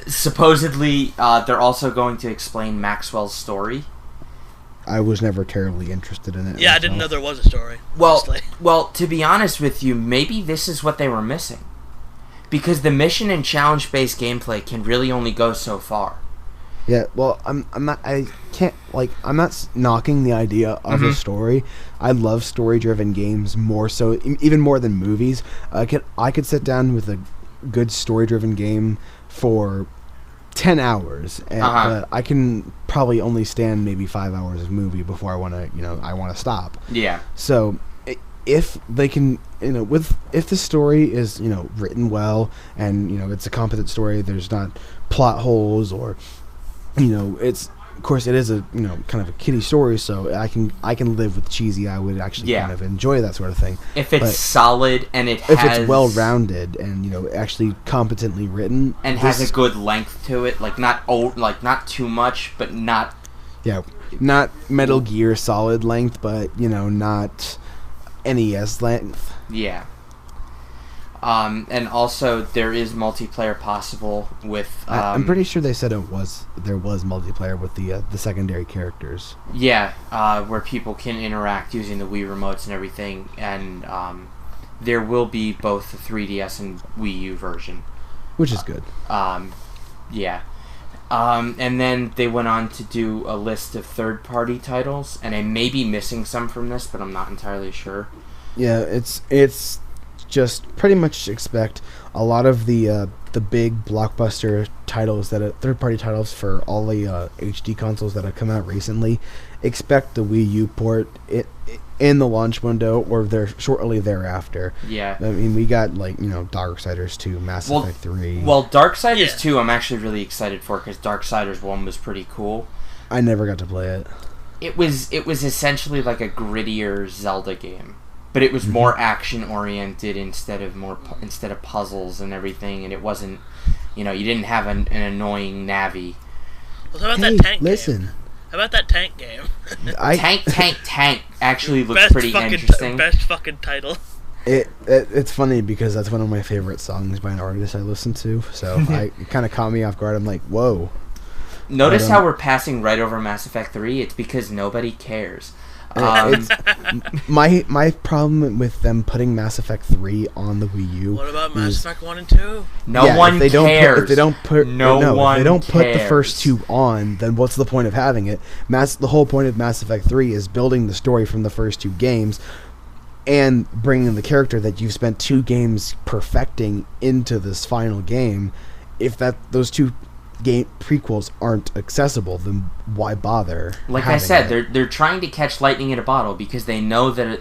[SPEAKER 2] Supposedly, they're also going to explain Maxwell's story.
[SPEAKER 1] I was never terribly interested in it.
[SPEAKER 3] Yeah, myself. I didn't know there was a story.
[SPEAKER 2] Well, to be honest with you, maybe this is what they were missing. Because the mission and challenge-based gameplay can really only go so far.
[SPEAKER 1] Yeah, well, I'm not knocking the idea of a story. I love story-driven games more so, even more than movies. I could sit down with a good story-driven game for 10 hours, and I can probably only stand maybe 5 hours of movie before I want to stop.
[SPEAKER 2] Yeah.
[SPEAKER 1] So if they can, if the story is written well and it's a competent story, there's not plot holes or it's, of course it is a kind of a kiddie story, so I can live with cheesy. I would actually kind of enjoy that sort of thing
[SPEAKER 2] if it's solid and if
[SPEAKER 1] it's well rounded and actually competently written
[SPEAKER 2] and has a good length to it, not too much, but not
[SPEAKER 1] not Metal Gear Solid length, but not NES length.
[SPEAKER 2] Yeah. And also there is multiplayer possible with.
[SPEAKER 1] I'm pretty sure they said there was multiplayer with the secondary characters.
[SPEAKER 2] Yeah, where people can interact using the Wii remotes and everything, and there will be both the 3DS and Wii U version,
[SPEAKER 1] which is good.
[SPEAKER 2] Yeah. And then they went on to do a list of third-party titles, and I may be missing some from this, but I'm not entirely sure.
[SPEAKER 1] Yeah, it's just pretty much expect a lot of the big blockbuster titles third-party titles for all the HD consoles that have come out recently. Expect the Wii U port in the launch window or shortly thereafter.
[SPEAKER 2] Yeah.
[SPEAKER 1] I mean, we got Darksiders 2, Mass Effect 3.
[SPEAKER 2] Well, Darksiders 2 I'm actually really excited for because Darksiders 1 was pretty cool.
[SPEAKER 1] I never got to play it.
[SPEAKER 2] It was essentially like a grittier Zelda game. But it was more action-oriented instead of puzzles and everything, and it wasn't, you didn't have an annoying Navi.
[SPEAKER 3] Well, how about that tank
[SPEAKER 1] listen.
[SPEAKER 3] game? How about that tank game?
[SPEAKER 2] Tank actually looks pretty interesting.
[SPEAKER 3] Best fucking title.
[SPEAKER 1] It's funny because that's one of my favorite songs by an artist I listen to, so it kind of caught me off guard. I'm like, whoa.
[SPEAKER 2] Notice how we're passing right over Mass Effect 3? It's because nobody cares.
[SPEAKER 1] My problem with them putting Mass Effect 3 on the Wii U.
[SPEAKER 3] What about Mass Effect 1 and 2?
[SPEAKER 2] No one cares.
[SPEAKER 1] If they don't put the first two on, then what's the point of having it? The whole point of Mass Effect 3 is building the story from the first two games and bringing the character that you've spent 2 games perfecting into this final game. If those two game prequels aren't accessible, then why bother?
[SPEAKER 2] Like I said, they're trying to catch lightning in a bottle because they know that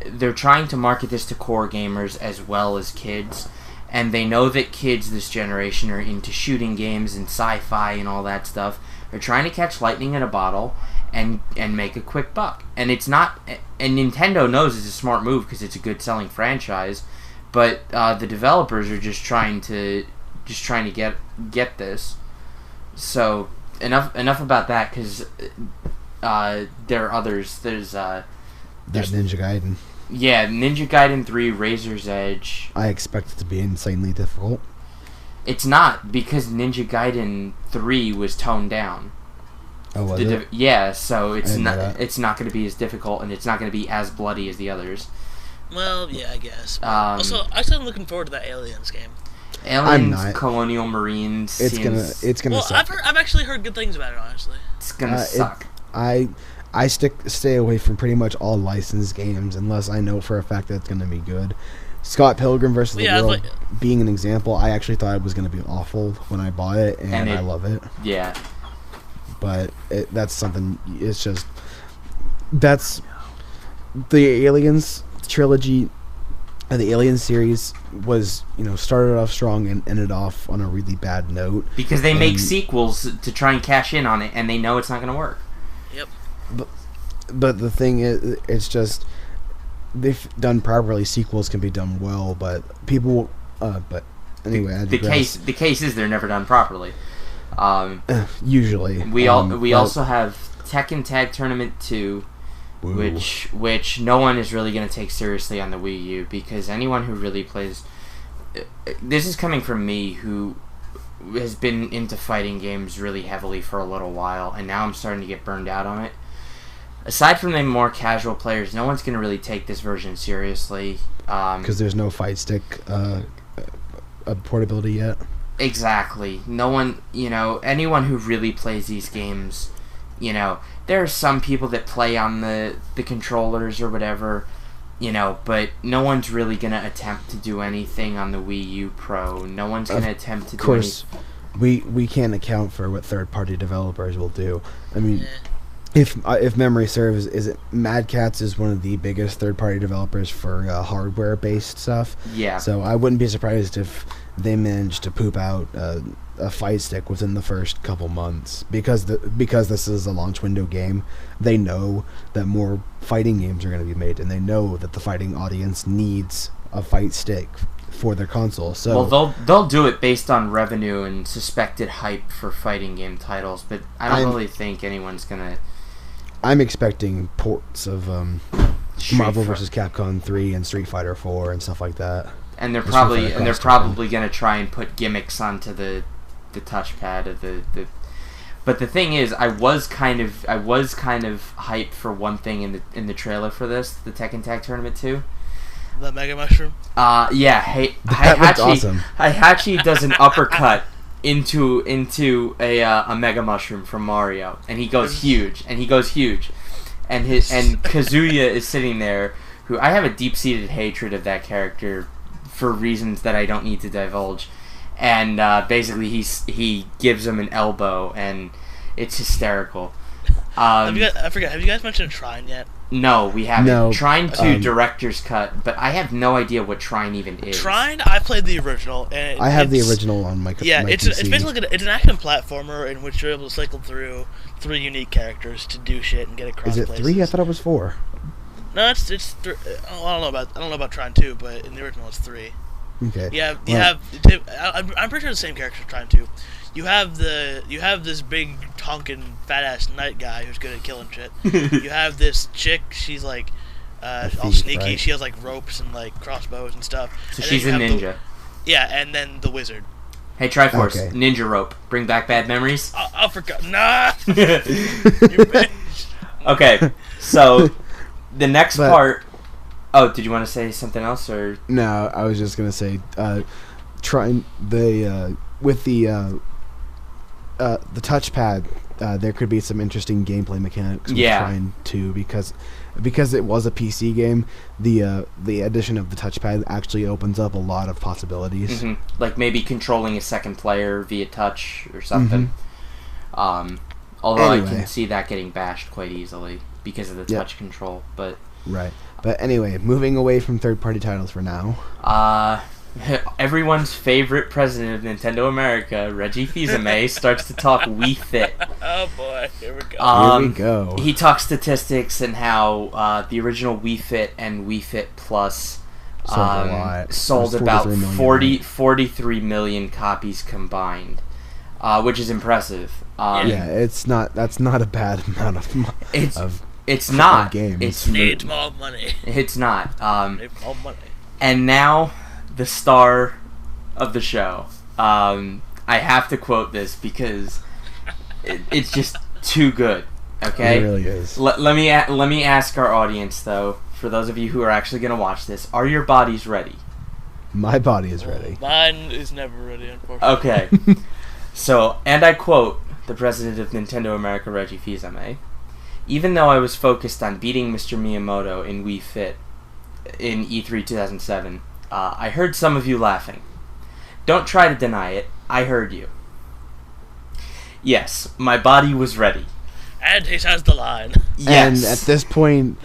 [SPEAKER 2] they're trying to market this to core gamers as well as kids, and they know that kids this generation are into shooting games and sci-fi and all that stuff. They're trying to catch lightning in a bottle and make a quick buck. And it's not, and Nintendo knows it's a smart move because it's a good selling franchise, but the developers are just trying to get this. So enough about that, because there are others. There's
[SPEAKER 1] Ninja Gaiden.
[SPEAKER 2] Yeah, Ninja Gaiden 3, Razor's Edge.
[SPEAKER 1] I expect it to be insanely difficult.
[SPEAKER 2] It's not, because Ninja Gaiden 3 was toned down.
[SPEAKER 1] Oh, was it?
[SPEAKER 2] Yeah, so it's
[SPEAKER 1] not
[SPEAKER 2] going to be as difficult, and it's not going to be as bloody as the others.
[SPEAKER 3] Well, yeah, I guess. Also, I'm still looking forward to that Aliens game.
[SPEAKER 2] Aliens, Colonial Marines.
[SPEAKER 1] It's gonna.
[SPEAKER 3] Well,
[SPEAKER 1] suck.
[SPEAKER 3] I've actually heard good things about it. Honestly,
[SPEAKER 2] it's gonna suck.
[SPEAKER 1] I stay away from pretty much all licensed games unless I know for a fact that it's gonna be good. Scott Pilgrim vs. the World being an example, I actually thought it was gonna be awful when I bought it, and I love it.
[SPEAKER 2] Yeah.
[SPEAKER 1] But that's something. It's just that's the Aliens trilogy. The Alien series was, started off strong and ended off on a really bad note.
[SPEAKER 2] Because they make sequels to try and cash in on it, and they know it's not going to work.
[SPEAKER 3] Yep.
[SPEAKER 1] But the thing is, it's just, they've done properly, sequels can be done well, but people, but anyway, I digress.
[SPEAKER 2] The case is they're never done properly.
[SPEAKER 1] Usually.
[SPEAKER 2] We also have Tekken Tag Tournament 2, which no one is really going to take seriously on the Wii U, because anyone who really plays... This is coming from me, who has been into fighting games really heavily for a little while, and now I'm starting to get burned out on it. Aside from the more casual players, no one's going to really take this version seriously.
[SPEAKER 1] Because there's no fight stick portability yet.
[SPEAKER 2] Exactly. No one, anyone who really plays these games, there are some people that play on the controllers or whatever, but no one's really going to attempt to do anything on the Wii U Pro. No one's going to attempt to do anything.
[SPEAKER 1] Of course, we can't account for what third-party developers will do. I mean, if memory serves, is it Mad Catz is one of the biggest third-party developers for hardware-based stuff.
[SPEAKER 2] Yeah.
[SPEAKER 1] So I wouldn't be surprised if they managed to poop out a fight stick within the first couple months, because this is a launch window game. They know that more fighting games are going to be made, and they know that the fighting audience needs a fight stick for their console. So
[SPEAKER 2] they'll do it based on revenue and suspected hype for fighting game titles, but I don't really think anyone's gonna.
[SPEAKER 1] I'm expecting ports of Marvel vs. Capcom 3 and Street Fighter 4 and stuff like that.
[SPEAKER 2] And they're probably gonna try and put gimmicks onto the touchpad of the. But the thing is, I was kind of hyped for one thing in the trailer for this, the Tekken Tag Tournament 2.
[SPEAKER 3] The Mega Mushroom.
[SPEAKER 2] Yeah. Heihachi does an uppercut into a Mega Mushroom from Mario, and he goes huge, and Kazuya is sitting there, who I have a deep-seated hatred of that character for reasons that I don't need to divulge, and basically he gives him an elbow, and it's hysterical.
[SPEAKER 3] I forgot. Have you guys mentioned Trine yet?
[SPEAKER 2] No, we haven't.
[SPEAKER 1] No,
[SPEAKER 2] Trine 2 Director's Cut, but I have no idea what Trine even is.
[SPEAKER 3] Trine, I played the original, and
[SPEAKER 1] I have the original on my PC.
[SPEAKER 3] It's basically it's an action platformer in which you're able to cycle through 3 unique characters to do shit and get across.
[SPEAKER 1] Is it
[SPEAKER 3] places.
[SPEAKER 1] 3? I thought it was 4.
[SPEAKER 3] No, it's 3. I don't know about Trine 2, but in the original it's 3.
[SPEAKER 1] Okay.
[SPEAKER 3] I'm pretty sure the same character Trine 2. You have this big honking fat ass knight guy who's good at killing shit. You have this chick, she's like all sneaky. Right? She has like ropes and like crossbows and stuff.
[SPEAKER 2] So and she's a ninja.
[SPEAKER 3] And then the wizard.
[SPEAKER 2] Hey, Triforce, ninja rope. Bring back bad memories.
[SPEAKER 3] I forgot. Nah.
[SPEAKER 2] Okay, so the next part. Oh, did you want to say something else or?
[SPEAKER 1] No, I was just gonna say, with the touchpad, there could be some interesting gameplay mechanics with Trine 2, because it was a PC game. The addition of the touchpad actually opens up a lot of possibilities.
[SPEAKER 2] Mm-hmm. Like maybe controlling a second player via touch or something. Mm-hmm. Although anyway. I can see that getting bashed quite easily because of the touch control. But
[SPEAKER 1] right. But anyway, moving away from third-party titles for now.
[SPEAKER 2] Everyone's favorite president of Nintendo America, Reggie Fils-Aimé, starts to talk Wii Fit.
[SPEAKER 3] Oh boy, here we go.
[SPEAKER 1] Here we go.
[SPEAKER 2] He talks statistics and how the original Wii Fit and Wii Fit Plus sold about 43 million copies combined. which is impressive.
[SPEAKER 1] Yeah, it's not. That's not a bad amount of.
[SPEAKER 2] It's not.
[SPEAKER 1] Games.
[SPEAKER 2] It's
[SPEAKER 3] Needs more money.
[SPEAKER 2] It's not.
[SPEAKER 3] Need more money.
[SPEAKER 2] And now, the star of the show. I have to quote this because it's just too good. Okay,
[SPEAKER 1] It really is.
[SPEAKER 2] Let me ask our audience though. For those of you who are actually going to watch this, are your bodies ready?
[SPEAKER 1] My body is ready.
[SPEAKER 3] Mine is never ready, unfortunately.
[SPEAKER 2] Okay. So, and I quote the president of Nintendo America, Reggie Fils-Aimé, "Even though I was focused on beating Mr. Miyamoto in Wii Fit in E3 2007, I heard some of you laughing. Don't try to deny it. I heard you. Yes, my body was ready."
[SPEAKER 3] And he says the line.
[SPEAKER 2] Yes.
[SPEAKER 1] And at this point,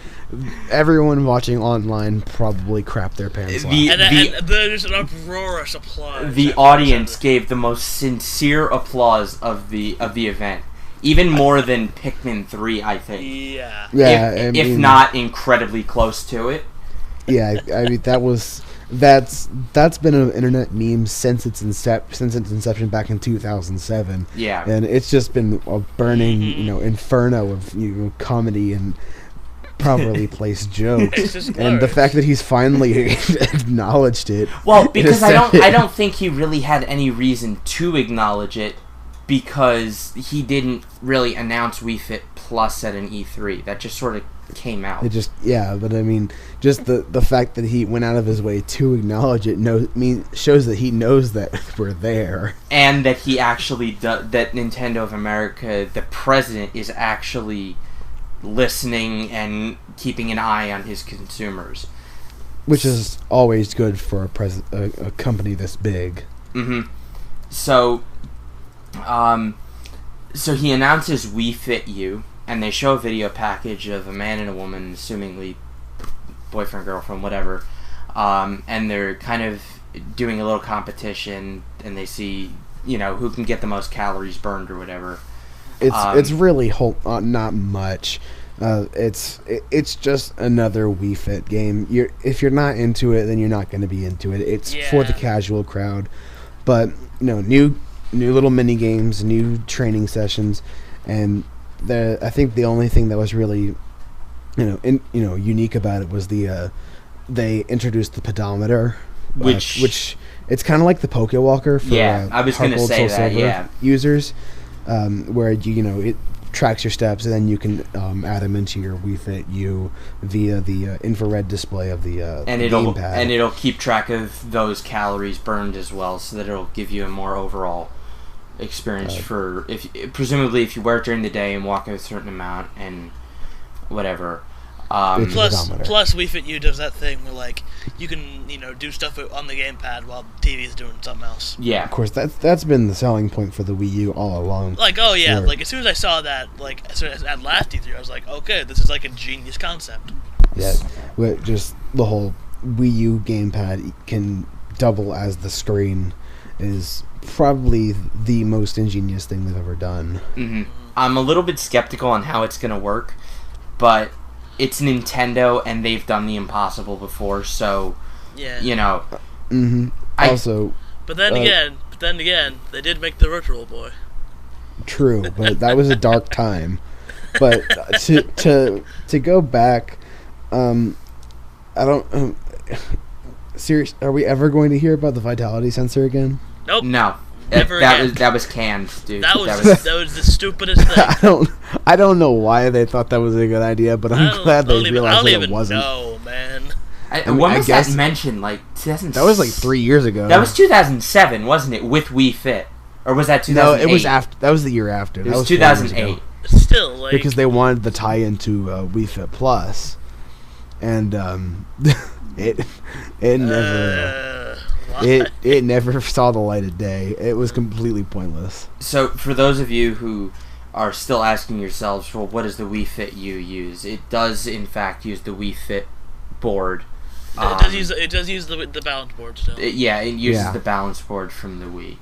[SPEAKER 1] everyone watching online probably crapped their pants.
[SPEAKER 3] And there's an uproarious applause.
[SPEAKER 2] The audience gave the most sincere applause of the event, even more than Pikmin 3, I think.
[SPEAKER 3] Yeah.
[SPEAKER 1] Yeah,
[SPEAKER 2] if not incredibly close to it.
[SPEAKER 1] Yeah, I mean that's been an internet meme since its inception back in 2007.
[SPEAKER 2] Yeah.
[SPEAKER 1] And it's just been a burning, inferno of comedy and properly placed jokes.
[SPEAKER 3] It's just
[SPEAKER 1] And the fact that he's finally acknowledged it.
[SPEAKER 2] Well, because I don't think he really had any reason to acknowledge it, because he didn't really announce Wii Fit Plus at an E3. That just sort of came out.
[SPEAKER 1] But I mean, just the fact that he went out of his way to acknowledge it shows that he knows that we're there,
[SPEAKER 2] and that he actually that Nintendo of America, the president, is actually listening and keeping an eye on his consumers,
[SPEAKER 1] which is always good for a company this big.
[SPEAKER 2] Mm-hmm. So he announces Wii Fit U, and they show a video package of a man and a woman, assumingly boyfriend, girlfriend, whatever, and they're kind of doing a little competition, and they see, who can get the most calories burned or whatever.
[SPEAKER 1] It's really not much. It's just another Wii Fit game. If you're not into it, then you're not going to be into it. It's for the casual crowd, but new little mini games, new training sessions, and I think the only thing that was really unique about it was they introduced the pedometer, which it's kind of like the Poke Walker for
[SPEAKER 2] I was going to say that
[SPEAKER 1] users, where it tracks your steps, and then you can add them into your Wii Fit U via the infrared display of the gamepad.
[SPEAKER 2] And it'll keep track of those calories burned as well, so that it'll give you a more overall experience for presumably if you wear it during the day and walk a certain amount and whatever.
[SPEAKER 3] Plus Wii Fit U does that thing where you can do stuff on the gamepad while the TV is doing something else.
[SPEAKER 2] Yeah,
[SPEAKER 1] of course that's been the selling point for the Wii U all along.
[SPEAKER 3] As soon as I saw that at last E3, I was like, okay, this is a genius concept.
[SPEAKER 1] Yeah, just the whole Wii U gamepad can double as the screen is probably the most ingenious thing they've ever done.
[SPEAKER 2] Mm-hmm. I'm a little bit skeptical on how it's going to work, but it's Nintendo and they've done the impossible before, so
[SPEAKER 1] Mm-hmm.
[SPEAKER 3] But then again, they did make the Virtual Boy.
[SPEAKER 1] True, but that was a dark time. But to go back, I don't. Serious? Are we ever going to hear about the vitality sensor again?
[SPEAKER 3] Nope.
[SPEAKER 2] No. That was canned, dude.
[SPEAKER 3] That was the stupidest thing.
[SPEAKER 1] I don't know why they thought that was a good idea, but I'm glad they realized that it wasn't.
[SPEAKER 3] No, man.
[SPEAKER 2] When was that mentioned? 2000.
[SPEAKER 1] That was 3 years ago.
[SPEAKER 2] That was 2007, wasn't it? With Wii Fit, or was that 2008?
[SPEAKER 1] No, it was after. That was the year after.
[SPEAKER 2] It was 2008.
[SPEAKER 3] Still,
[SPEAKER 1] because they wanted the tie-in to Wii Fit Plus, and it never. It never saw the light of day. It was completely pointless.
[SPEAKER 2] So, for those of you who are still asking yourselves, well, what does the Wii Fit U use? It does, in fact, use the Wii Fit board.
[SPEAKER 3] It does use the balance board still.
[SPEAKER 2] It uses the balance board from the Wii.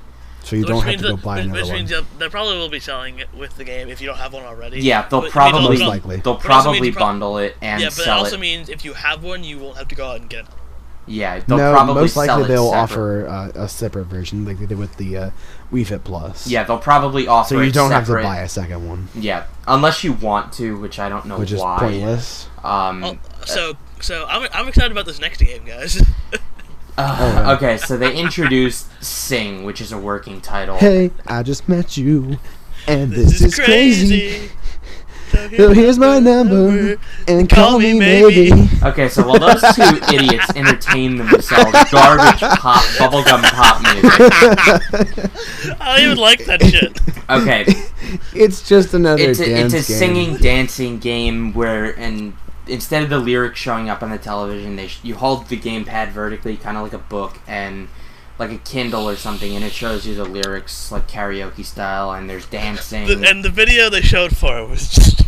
[SPEAKER 1] So you don't have to go buy another one.
[SPEAKER 3] Which means they probably will be selling it with the game if you don't have one already.
[SPEAKER 2] Yeah, they'll probably
[SPEAKER 1] likely.
[SPEAKER 2] They'll probably bundle it and
[SPEAKER 3] sell it. Yeah, but it also
[SPEAKER 2] it.
[SPEAKER 3] means if you have one, you won't have to go out and get it.
[SPEAKER 2] Yeah, they'll
[SPEAKER 1] no,
[SPEAKER 2] probably
[SPEAKER 1] most likely
[SPEAKER 2] sell it
[SPEAKER 1] they'll
[SPEAKER 2] separate.
[SPEAKER 1] offer a separate version, like they did with the Wii Fit Plus.
[SPEAKER 2] Yeah, they'll probably offer.
[SPEAKER 1] So you don't have
[SPEAKER 2] separate.
[SPEAKER 1] to buy a second one.
[SPEAKER 2] Yeah, unless you want to, which I don't know
[SPEAKER 1] which
[SPEAKER 2] why.
[SPEAKER 1] is pointless.
[SPEAKER 3] So I'm excited about this next game, guys.
[SPEAKER 1] yeah.
[SPEAKER 2] Okay, so they introduced Sing, which is a working title.
[SPEAKER 1] Hey, I just met you, and this is
[SPEAKER 3] crazy.
[SPEAKER 1] crazy. So here's my number, and call me maybe.
[SPEAKER 2] Okay, so while those two idiots entertain themselves, garbage pop, bubblegum pop music.
[SPEAKER 3] I don't even like that shit.
[SPEAKER 2] Okay,
[SPEAKER 1] It's just another
[SPEAKER 2] it's
[SPEAKER 1] dance
[SPEAKER 2] a
[SPEAKER 1] game.
[SPEAKER 2] singing, dancing game where, and instead of the lyrics showing up on the television, you hold the gamepad vertically, kind of like a book, and like a Kindle or something, and it shows you the lyrics like karaoke style, and there's dancing.
[SPEAKER 3] And the video they showed for it was just...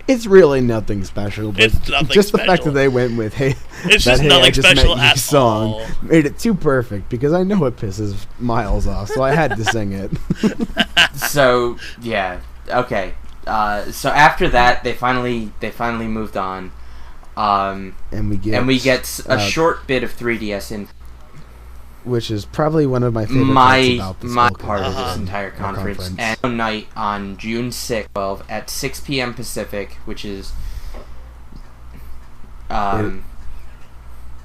[SPEAKER 1] It's really nothing special, but
[SPEAKER 3] It's nothing
[SPEAKER 1] just the fact
[SPEAKER 3] special.
[SPEAKER 1] that they went with
[SPEAKER 3] It's
[SPEAKER 1] that
[SPEAKER 3] just
[SPEAKER 1] hey,
[SPEAKER 3] nothing
[SPEAKER 1] I just
[SPEAKER 3] special
[SPEAKER 1] met you
[SPEAKER 3] at
[SPEAKER 1] song
[SPEAKER 3] all.
[SPEAKER 1] made it too perfect because I know it pisses Miles off, so I had to sing it.
[SPEAKER 2] So yeah, okay. So after that, they finally moved on,
[SPEAKER 1] And we get
[SPEAKER 2] a short bit of 3DS in
[SPEAKER 1] which is probably one of my favorite parts about this
[SPEAKER 2] my
[SPEAKER 1] whole
[SPEAKER 2] part of
[SPEAKER 3] Uh-huh.
[SPEAKER 2] this entire conference. And one night on June 6th, 12 at 6 p.m. Pacific, which is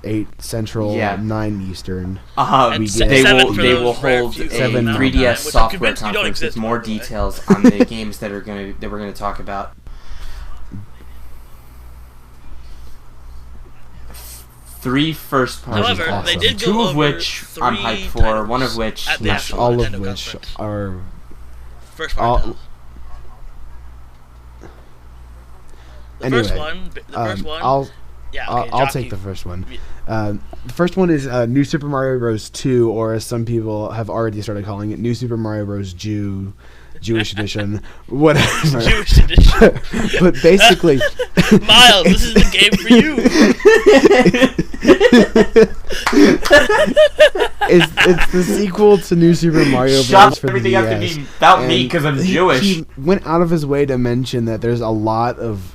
[SPEAKER 1] 8 Central,
[SPEAKER 2] Yeah.
[SPEAKER 1] 9 Eastern.
[SPEAKER 3] And
[SPEAKER 1] we
[SPEAKER 3] se-
[SPEAKER 1] get-
[SPEAKER 2] they
[SPEAKER 3] seven
[SPEAKER 2] will
[SPEAKER 3] for
[SPEAKER 2] they
[SPEAKER 3] those
[SPEAKER 2] will
[SPEAKER 3] rare
[SPEAKER 2] hold
[SPEAKER 3] few
[SPEAKER 2] a
[SPEAKER 1] Seven Mountain
[SPEAKER 2] 3DS
[SPEAKER 3] Time, which I'm
[SPEAKER 2] software
[SPEAKER 3] convinced you don't
[SPEAKER 2] conference
[SPEAKER 3] exist,
[SPEAKER 2] with more
[SPEAKER 3] by the way.
[SPEAKER 2] details on the games that we're gonna talk about. 3 first-party
[SPEAKER 3] However,
[SPEAKER 2] titles,
[SPEAKER 3] they did go
[SPEAKER 2] 2 of
[SPEAKER 3] over
[SPEAKER 2] which I'm
[SPEAKER 3] 3
[SPEAKER 2] hyped for,
[SPEAKER 3] titles
[SPEAKER 2] 1 of which
[SPEAKER 3] at the
[SPEAKER 2] not
[SPEAKER 3] actual
[SPEAKER 2] so
[SPEAKER 1] all
[SPEAKER 2] much.
[SPEAKER 1] of
[SPEAKER 3] Nintendo
[SPEAKER 1] which
[SPEAKER 3] conference.
[SPEAKER 1] are
[SPEAKER 3] First
[SPEAKER 1] all-
[SPEAKER 3] part. The
[SPEAKER 1] anyway,
[SPEAKER 3] first one. The first one.
[SPEAKER 1] I'll
[SPEAKER 3] Yeah. Okay,
[SPEAKER 1] I'll
[SPEAKER 3] Jockey.
[SPEAKER 1] take the first one. The first one is New Super Mario Bros. 2, or as some people have already started calling it, New Super Mario Bros. Jewish edition, whatever.
[SPEAKER 3] Jewish edition.
[SPEAKER 1] But basically,
[SPEAKER 3] Miles, this is the game for you.
[SPEAKER 1] it's the sequel to New Super Mario Bros.
[SPEAKER 2] Shut
[SPEAKER 1] for the
[SPEAKER 2] everything up to
[SPEAKER 1] DS.
[SPEAKER 2] be about me
[SPEAKER 1] And
[SPEAKER 2] because I'm
[SPEAKER 1] he-
[SPEAKER 2] Jewish.
[SPEAKER 1] He went out of his way to mention that there's a lot of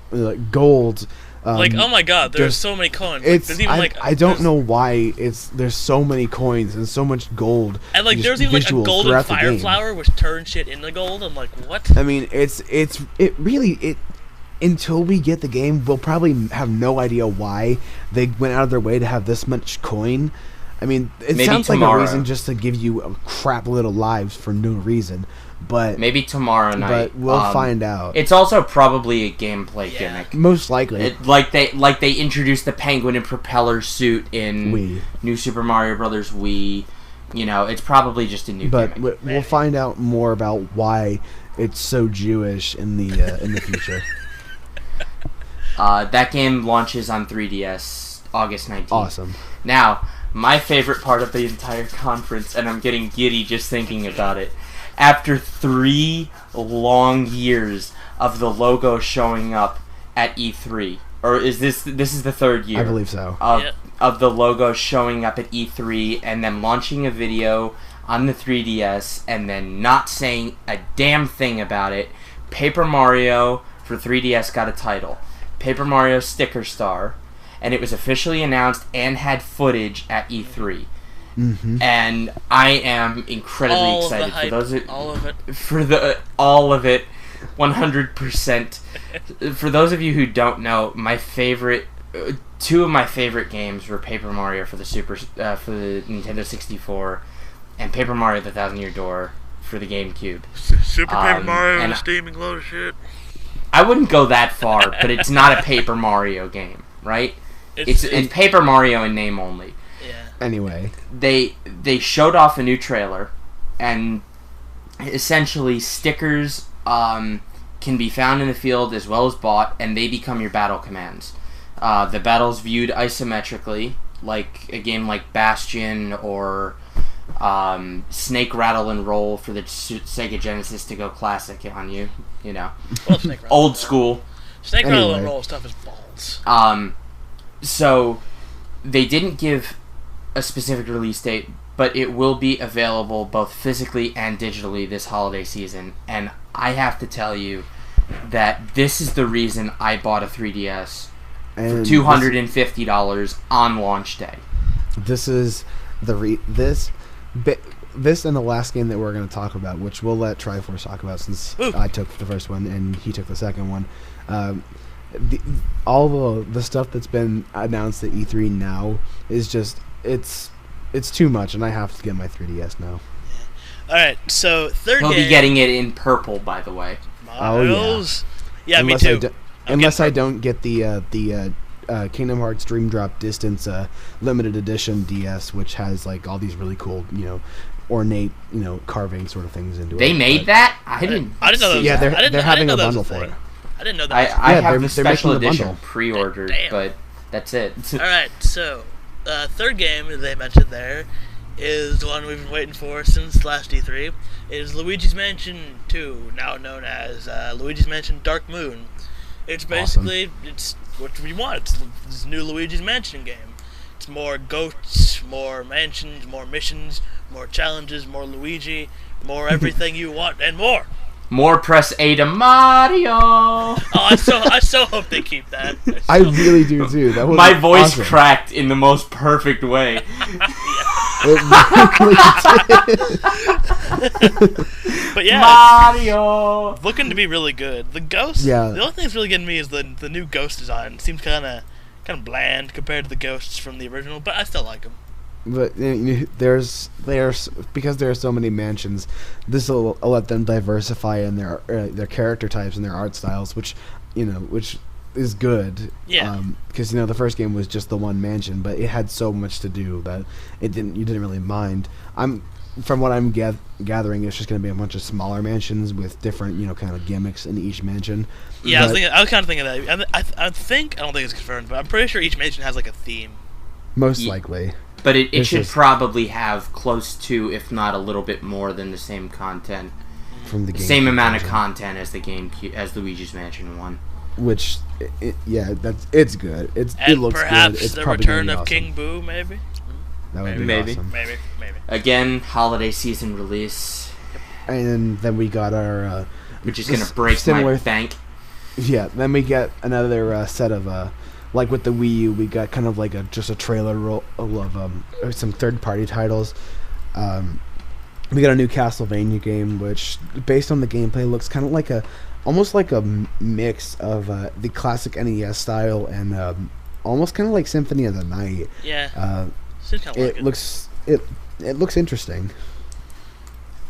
[SPEAKER 1] gold.
[SPEAKER 3] Like, oh my god, there's
[SPEAKER 1] just-
[SPEAKER 3] so many coins. Like,
[SPEAKER 1] It's
[SPEAKER 3] there's even,
[SPEAKER 1] I don't
[SPEAKER 3] there's-
[SPEAKER 1] know why there's so many coins and so much gold.
[SPEAKER 3] And like,
[SPEAKER 1] just
[SPEAKER 3] there's even like a
[SPEAKER 1] visuals
[SPEAKER 3] golden
[SPEAKER 1] throughout the
[SPEAKER 3] fire
[SPEAKER 1] game.
[SPEAKER 3] flower which turns shit into gold. I'm like, what?
[SPEAKER 1] I mean, it really until we get the game, we'll probably have no idea why they went out of their way to have this much coin. I mean, it
[SPEAKER 2] Maybe
[SPEAKER 1] sounds
[SPEAKER 2] tomorrow.
[SPEAKER 1] like a reason just to give you a crap load of lives for no reason, but
[SPEAKER 2] Maybe tomorrow night.
[SPEAKER 1] but we'll find out.
[SPEAKER 2] It's also probably a gameplay
[SPEAKER 3] Yeah.
[SPEAKER 2] gimmick.
[SPEAKER 1] Most likely.
[SPEAKER 2] Like they introduced the penguin and propeller suit in
[SPEAKER 1] Wii.
[SPEAKER 2] New Super Mario Brothers Wii. You know, it's probably just a new
[SPEAKER 1] But
[SPEAKER 2] gimmick.
[SPEAKER 1] we'll find out more about why it's so Jewish in the future.
[SPEAKER 2] That game launches on 3DS August 19th.
[SPEAKER 1] Awesome.
[SPEAKER 2] Now, my favorite part of the entire conference, and I'm getting giddy just thinking about it, after 3 long years of the logo showing up at E3, or is this is the 3rd year?
[SPEAKER 1] I believe so.
[SPEAKER 2] Of the logo showing up at E3 and then launching a video on the 3DS and then not saying a damn thing about it. Paper Mario for 3DS got a title, Paper Mario Sticker Star, and it was officially announced and had footage at E3.
[SPEAKER 1] Mm-hmm.
[SPEAKER 2] And I am incredibly
[SPEAKER 3] All
[SPEAKER 2] excited
[SPEAKER 3] the hype,
[SPEAKER 2] for those
[SPEAKER 3] all of it.
[SPEAKER 2] for all of it, 100%. For those of you who don't know, my favorite, 2 of my favorite games were Paper Mario for the for the Nintendo 64, and Paper Mario: The Thousand Year Door for the GameCube.
[SPEAKER 3] Super Paper Mario
[SPEAKER 2] and
[SPEAKER 3] and steaming load of shit.
[SPEAKER 2] I wouldn't go that far, but it's not a Paper Mario game, right? It's Paper Mario in name only.
[SPEAKER 3] Yeah.
[SPEAKER 1] Anyway,
[SPEAKER 2] They showed off a new trailer, and essentially stickers can be found in the field as well as bought, and they become your battle commands. The battle's viewed isometrically, like a game like Bastion or Snake Rattle and Roll for the Sega Genesis to go classic on you, you know.
[SPEAKER 3] Well, Snake Rattle.
[SPEAKER 2] Old school.
[SPEAKER 3] Snake Rattle and
[SPEAKER 1] Anyway.
[SPEAKER 3] Roll stuff is balls.
[SPEAKER 2] So they didn't give a specific release date, but it will be available both physically and digitally this holiday season. And I have to tell you that this is the reason I bought a 3DS
[SPEAKER 1] And
[SPEAKER 2] $250 on launch day.
[SPEAKER 1] This is this and the last game that we're going to talk about, which we'll let Triforce talk about since I took the first one and he took the second one. All the stuff that's been announced at E3 now is just it's too much, and I have to get my 3DS now.
[SPEAKER 3] All right, so third game.
[SPEAKER 2] He'll be getting it in purple, by the way.
[SPEAKER 3] Miles. Yeah,
[SPEAKER 1] unless
[SPEAKER 3] me too.
[SPEAKER 1] Unless I don't get the Kingdom Hearts Dream Drop Distance limited edition DS, which has like all these really cool, ornate, carving sort of things into it.
[SPEAKER 2] They made that? I didn't
[SPEAKER 3] know that was.
[SPEAKER 1] Yeah, they're having a bundle for it.
[SPEAKER 3] I didn't know that.
[SPEAKER 2] I have the
[SPEAKER 1] they're
[SPEAKER 2] special
[SPEAKER 1] making the
[SPEAKER 2] edition
[SPEAKER 1] bundle.
[SPEAKER 2] pre-ordered, but that's it.
[SPEAKER 3] All right, so third game they mentioned there is the one we've been waiting for since last E3. Is Luigi's Mansion 2, now known as Luigi's Mansion Dark Moon. It's basically it's what we want. It's this new Luigi's Mansion game. It's more ghosts, more mansions, more missions, more challenges, more Luigi, more everything you want, and more.
[SPEAKER 2] More press A to Mario.
[SPEAKER 3] Oh, I so hope they keep that.
[SPEAKER 1] I really do too. That was
[SPEAKER 2] my voice
[SPEAKER 1] awesome.
[SPEAKER 2] cracked in the most perfect way.
[SPEAKER 3] But yeah,
[SPEAKER 2] Mario.
[SPEAKER 3] looking to be really good. The ghost.
[SPEAKER 1] Yeah.
[SPEAKER 3] The only thing that's really getting me is the new ghost design. It seems kind of bland compared to the ghosts from the original, but I still like them.
[SPEAKER 1] But there's because there are so many mansions, this will let them diversify in their character types and their art styles, which is good.
[SPEAKER 3] Yeah.
[SPEAKER 1] Because the first game was just the one mansion, but it had so much to do that you didn't really mind. From what I'm gathering, it's just going to be a bunch of smaller mansions with different kind of gimmicks in each mansion.
[SPEAKER 3] Yeah, I was kind of thinking that. I don't think it's confirmed, but I'm pretty sure each mansion has like a theme.
[SPEAKER 1] Most likely.
[SPEAKER 2] But it should probably have close to, if not a little bit more than the same content.
[SPEAKER 1] From the game.
[SPEAKER 2] Same amount of content as as Luigi's Mansion 1.
[SPEAKER 1] Which, it's good. It looks
[SPEAKER 3] perhaps
[SPEAKER 1] good. It's
[SPEAKER 3] the
[SPEAKER 1] probably
[SPEAKER 3] return
[SPEAKER 1] gonna
[SPEAKER 3] of
[SPEAKER 1] be awesome.
[SPEAKER 3] King Boo, maybe.
[SPEAKER 1] That would be
[SPEAKER 2] Maybe.
[SPEAKER 1] awesome.
[SPEAKER 3] Maybe.
[SPEAKER 2] Again, holiday season release.
[SPEAKER 1] And then we got our...
[SPEAKER 2] which is going to break my bank.
[SPEAKER 1] Yeah, then we get another set of... like with the Wii U, we got kind of like just a trailer roll of some third-party titles. We got a new Castlevania game, which, based on the gameplay, looks kind of almost like a mix of the classic NES style and almost kind of like Symphony of the Night.
[SPEAKER 3] Yeah.
[SPEAKER 1] It looks interesting.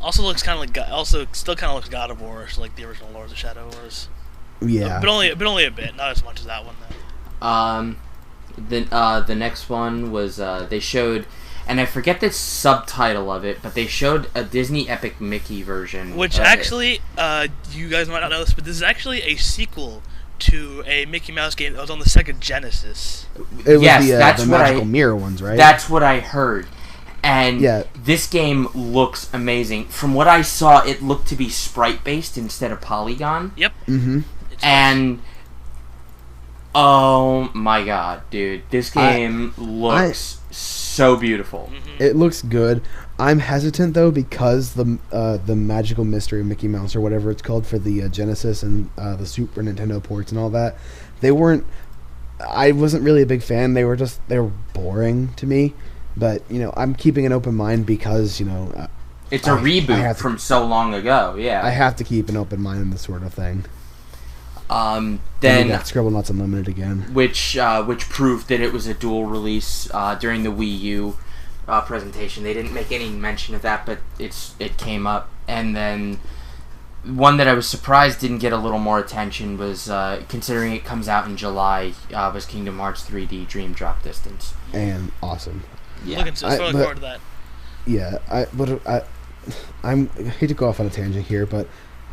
[SPEAKER 3] Also still kind of looks God of War, like the original Lords of Shadow was.
[SPEAKER 1] Yeah.
[SPEAKER 3] But only a bit, not as much as that one though.
[SPEAKER 2] The next one was they showed, and I forget the subtitle of it, but they showed a Disney Epic Mickey version.
[SPEAKER 3] Which actually, you guys might not know this, but this is actually a sequel to a Mickey Mouse game that was on the Sega Genesis.
[SPEAKER 1] It was the Magical Mirror ones, right?
[SPEAKER 2] That's what I heard. And this game looks amazing. From what I saw, it looked to be sprite-based instead of polygon.
[SPEAKER 3] Yep.
[SPEAKER 1] Mm-hmm.
[SPEAKER 2] And... oh my god, dude. This game looks so beautiful.
[SPEAKER 3] Mm-hmm.
[SPEAKER 1] It looks good. I'm hesitant, though, because the Magical Mystery Mickey Mouse, or whatever it's called, for the Genesis and the Super Nintendo ports and all that, I wasn't really a big fan. They were boring to me. But, I'm keeping an open mind because,
[SPEAKER 2] it's a reboot from so long ago, yeah.
[SPEAKER 1] I have to keep an open mind on this sort of thing.
[SPEAKER 2] Then
[SPEAKER 1] we got Scribblenauts Unlimited again,
[SPEAKER 2] which proved that it was a dual release during the Wii U presentation. They didn't make any mention of that, but it came up. And then one that I was surprised didn't get a little more attention was, considering it comes out in July, was Kingdom Hearts 3D Dream Drop Distance.
[SPEAKER 1] And awesome.
[SPEAKER 2] Yeah,
[SPEAKER 3] looking forward to that.
[SPEAKER 1] Yeah, I hate to go off on a tangent here, but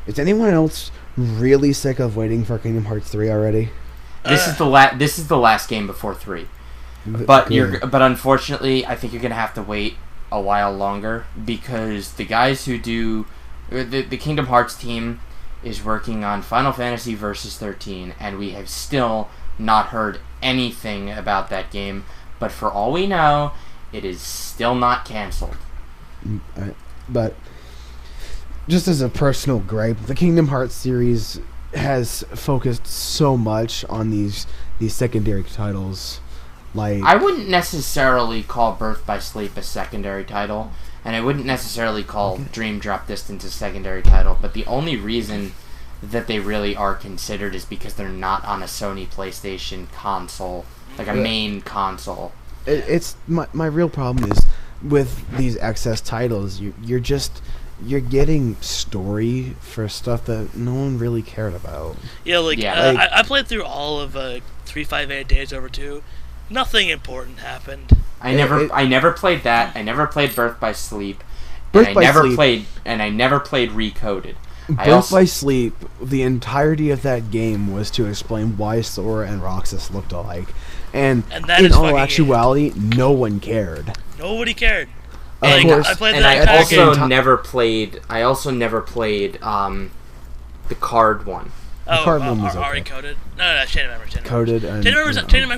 [SPEAKER 1] is anyone else really sick of waiting for Kingdom Hearts 3 already?
[SPEAKER 2] This is the last game before 3. But unfortunately, I think you're gonna have to wait a while longer because the guys who do the Kingdom Hearts team is working on Final Fantasy Versus 13, and we have still not heard anything about that game. But for all we know, it is still not canceled.
[SPEAKER 1] But just as a personal gripe, the Kingdom Hearts series has focused so much on these these secondary titles. Like,
[SPEAKER 2] I wouldn't necessarily call Birth by Sleep a secondary title, and I wouldn't necessarily call Dream Drop Distance a secondary title, but the only reason that they really are considered is because they're not on a Sony PlayStation console, like a main console.
[SPEAKER 1] It's my real problem is with these excess titles, you're getting story for stuff that no one really cared about.
[SPEAKER 3] Yeah, I played through all of 358 Days Over 2. Nothing important happened.
[SPEAKER 2] I never played that. I never played Birth by Sleep.
[SPEAKER 1] Birth
[SPEAKER 2] and
[SPEAKER 1] by
[SPEAKER 2] I never
[SPEAKER 1] Sleep.
[SPEAKER 2] played and I never played Recoded.
[SPEAKER 1] Birth by Sleep, the entirety of that game was to explain why Sora and Roxas looked alike. And
[SPEAKER 3] that
[SPEAKER 1] in
[SPEAKER 3] is
[SPEAKER 1] all
[SPEAKER 3] fucking
[SPEAKER 1] actuality, no one cared.
[SPEAKER 3] Nobody cared.
[SPEAKER 1] Of course.
[SPEAKER 3] I played
[SPEAKER 2] And
[SPEAKER 3] that
[SPEAKER 2] I
[SPEAKER 3] entire
[SPEAKER 2] also
[SPEAKER 3] game.
[SPEAKER 2] never played. I also never played the card one.
[SPEAKER 3] Oh,
[SPEAKER 1] card one was
[SPEAKER 3] already
[SPEAKER 1] okay.
[SPEAKER 3] coded? No, Chain of Memories.
[SPEAKER 1] Coded and
[SPEAKER 3] Chain of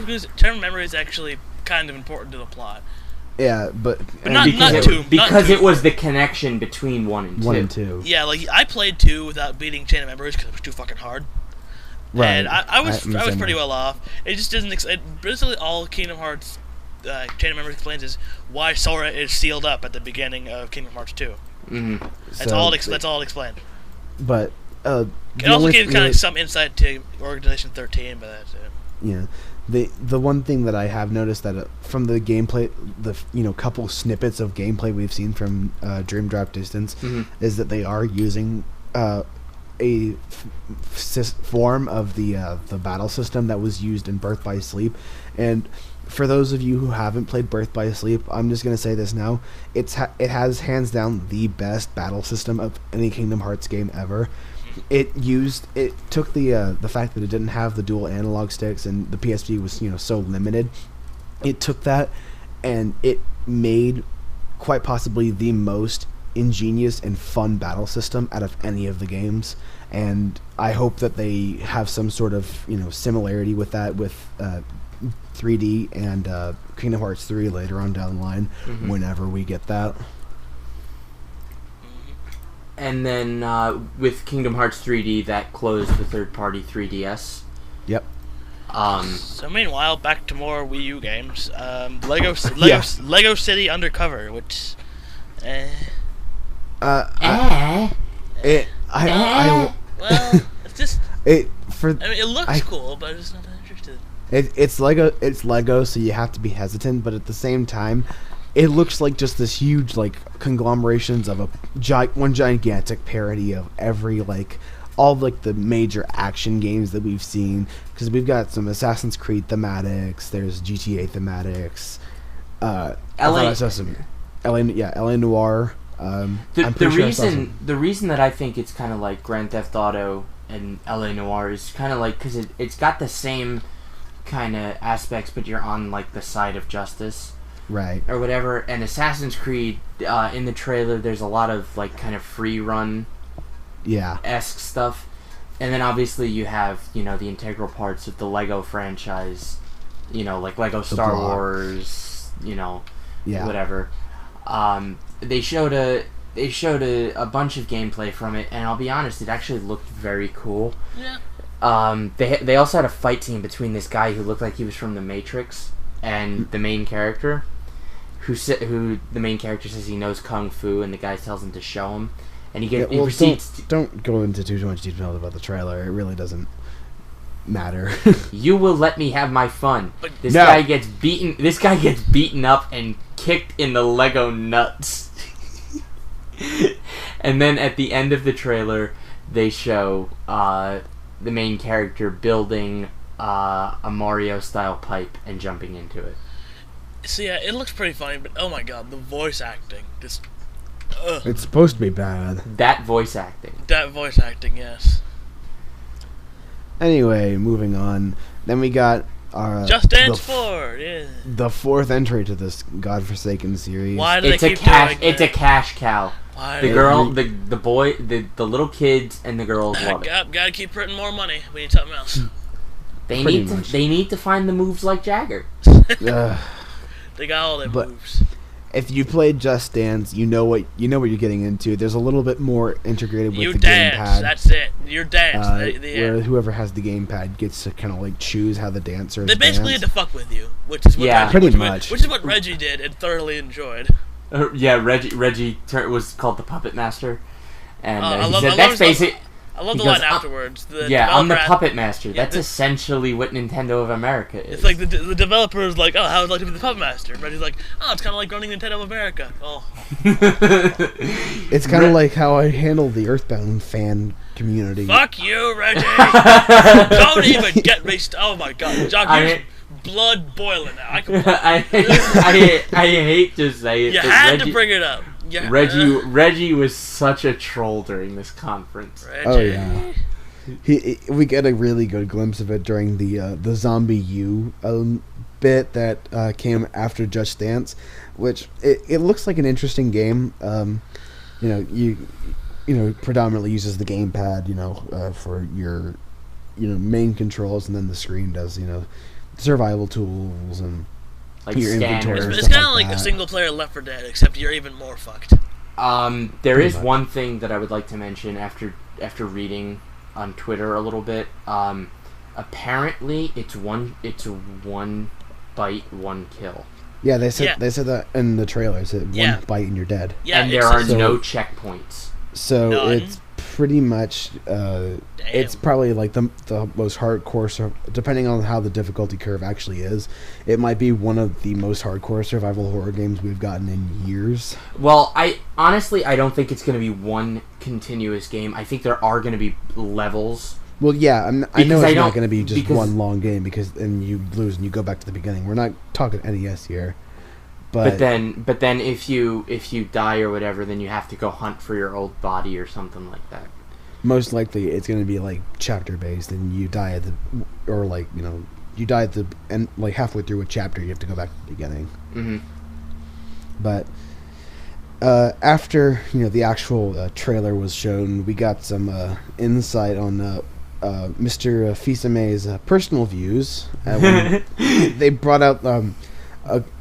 [SPEAKER 3] Memories is actually kind of important to the plot.
[SPEAKER 1] yeah, but
[SPEAKER 3] not two.
[SPEAKER 2] Because it was the connection between 1 and 2.
[SPEAKER 1] 1 and 2.
[SPEAKER 3] Yeah, like I played 2 without beating Chain of Memories because it was too fucking hard.
[SPEAKER 1] Right.
[SPEAKER 3] And I was
[SPEAKER 1] same
[SPEAKER 3] pretty
[SPEAKER 1] way.
[SPEAKER 3] well off. It just doesn't. Basically, all Kingdom Hearts Chain of Memories explains is why Sora is sealed up at the beginning of Kingdom Hearts 2.
[SPEAKER 2] Mm-hmm.
[SPEAKER 3] That's all it explained.
[SPEAKER 1] But
[SPEAKER 3] It also gave kind of some insight to Organization 13, but that's it.
[SPEAKER 1] Yeah, the one thing that I have noticed that from the gameplay, the couple snippets of gameplay we've seen from Dream Drop Distance, is that they are using a form of the battle system that was used in Birth by Sleep. And for those of you who haven't played Birth by Sleep, I'm just gonna say this now: it has hands down the best battle system of any Kingdom Hearts game ever. It took the fact that it didn't have the dual analog sticks and the PSP was so limited. It took that and it made quite possibly the most ingenious and fun battle system out of any of the games. And I hope that they have some sort of similarity with that with 3D and Kingdom Hearts 3 later on down the line, whenever we get that.
[SPEAKER 2] And then with Kingdom Hearts 3D, that closed the third-party 3DS.
[SPEAKER 1] Yep.
[SPEAKER 3] So meanwhile, back to more Wii U games. Lego City Undercover, which, well, it's just. It looks cool, but I'm just not that interested.
[SPEAKER 1] It's Lego, so you have to be hesitant. But at the same time, it looks like just this huge conglomerations of one gigantic parody of every all the major action games that we've seen, because we've got some Assassin's Creed thematics, there's GTA thematics, LA Noire.
[SPEAKER 2] The reason that I think it's kind of like Grand Theft Auto and LA Noire is kind of because it's got the same kind of aspects, but you're on the side of justice.
[SPEAKER 1] Right.
[SPEAKER 2] Or whatever. And Assassin's Creed, in the trailer, there's a lot of kind of free run esque stuff. And then obviously you have, the integral parts of the Lego franchise, like Lego Star Wars, whatever. They showed a bunch of gameplay from it, and I'll be honest, it actually looked very cool.
[SPEAKER 3] Yeah.
[SPEAKER 2] They also had a fight scene between this guy who looked like he was from The Matrix and the main character, who the main character says he knows kung fu, and the guy tells him to show him, and he proceeds.
[SPEAKER 1] Don't go into too much detail about the trailer. It really doesn't matter.
[SPEAKER 2] You will let me have my fun. This
[SPEAKER 1] No.
[SPEAKER 2] guy gets beaten. This guy gets beaten up and kicked in the Lego nuts. And then at the end of the trailer, they show the main character building a Mario-style pipe and jumping into it.
[SPEAKER 3] So yeah, it looks pretty funny, but oh my god, the voice acting just.
[SPEAKER 1] It's supposed to be bad.
[SPEAKER 2] That voice acting,
[SPEAKER 3] yes.
[SPEAKER 1] Anyway, moving on. Then we got
[SPEAKER 3] Just Dance 4, yeah.
[SPEAKER 1] the fourth entry to this godforsaken series.
[SPEAKER 3] Why do
[SPEAKER 2] it's
[SPEAKER 3] they
[SPEAKER 2] a
[SPEAKER 3] keep
[SPEAKER 2] cash.
[SPEAKER 3] doing
[SPEAKER 2] It's a
[SPEAKER 3] that?
[SPEAKER 2] cash cow.
[SPEAKER 3] Why
[SPEAKER 2] The
[SPEAKER 3] do
[SPEAKER 2] girl, the boy, the little kids and the girls
[SPEAKER 3] they...
[SPEAKER 2] love it.
[SPEAKER 3] Gotta keep printing more money. We need something else.
[SPEAKER 1] Pretty much.
[SPEAKER 2] They need to find the moves like Jagger.
[SPEAKER 1] Ugh.
[SPEAKER 3] They got all their
[SPEAKER 1] But-
[SPEAKER 3] moves.
[SPEAKER 1] if you played Just Dance, you know what you're getting into. There's a little bit more integrated with the
[SPEAKER 3] dance,
[SPEAKER 1] gamepad.
[SPEAKER 3] that's it. You dance.
[SPEAKER 1] Where whoever has the gamepad gets to kind of like choose how the dancers.
[SPEAKER 3] They basically had to fuck with you, which is what which is what Reggie did and thoroughly enjoyed.
[SPEAKER 2] Reggie was called the Puppet Master, and he said that's basic.
[SPEAKER 3] I love the line afterwards.
[SPEAKER 2] I'm the Puppet Master. That's essentially what Nintendo of America is.
[SPEAKER 3] It's like the developer is like, oh, how would I like to be the Puppet Master? And Reggie's like, oh, it's kind of like running Nintendo of America. Oh.
[SPEAKER 1] It's kind of like how I handle the Earthbound fan community.
[SPEAKER 3] Fuck you, Reggie! Don't even get me oh my god, Jock, blood boiling now.
[SPEAKER 2] I hate to say it.
[SPEAKER 3] You had to bring it up. Yeah.
[SPEAKER 2] Reggie was such a troll during this conference.
[SPEAKER 3] Reggie.
[SPEAKER 1] Oh yeah, we get a really good glimpse of it during the Zombie U bit that came after Just Dance, which it looks like an interesting game. Predominantly uses the gamepad, for your main controls, and then the screen does survival tools and. Like your inventory.
[SPEAKER 3] It's kind of like a single player Left 4 Dead, except you're even more fucked.
[SPEAKER 2] There is one thing that I would like to mention after reading on Twitter a little bit. Apparently, it's one bite, one kill.
[SPEAKER 1] Yeah, they said that in the trailers. One bite and you're dead.
[SPEAKER 2] Yeah, and there are no checkpoints.
[SPEAKER 1] So it's pretty much it's probably like the most hardcore, depending on how the difficulty curve actually is, it might be one of the most hardcore survival horror games we've gotten in years.
[SPEAKER 2] Well, I don't think it's going to be one continuous game. I think there are going to be levels.
[SPEAKER 1] Well, yeah, I know it's not going to be just one long game, because then you lose and you go back to the beginning. We're not talking NES here. But
[SPEAKER 2] then if you die or whatever, then you have to go hunt for your old body or something like that.
[SPEAKER 1] Most likely, it's going to be like chapter based, and you die at you die at the end, like halfway through a chapter, you have to go back to the beginning.
[SPEAKER 2] Mm-hmm.
[SPEAKER 1] But after the actual trailer was shown, we got some insight on Mr. Fils-Aimé's personal views. They brought out.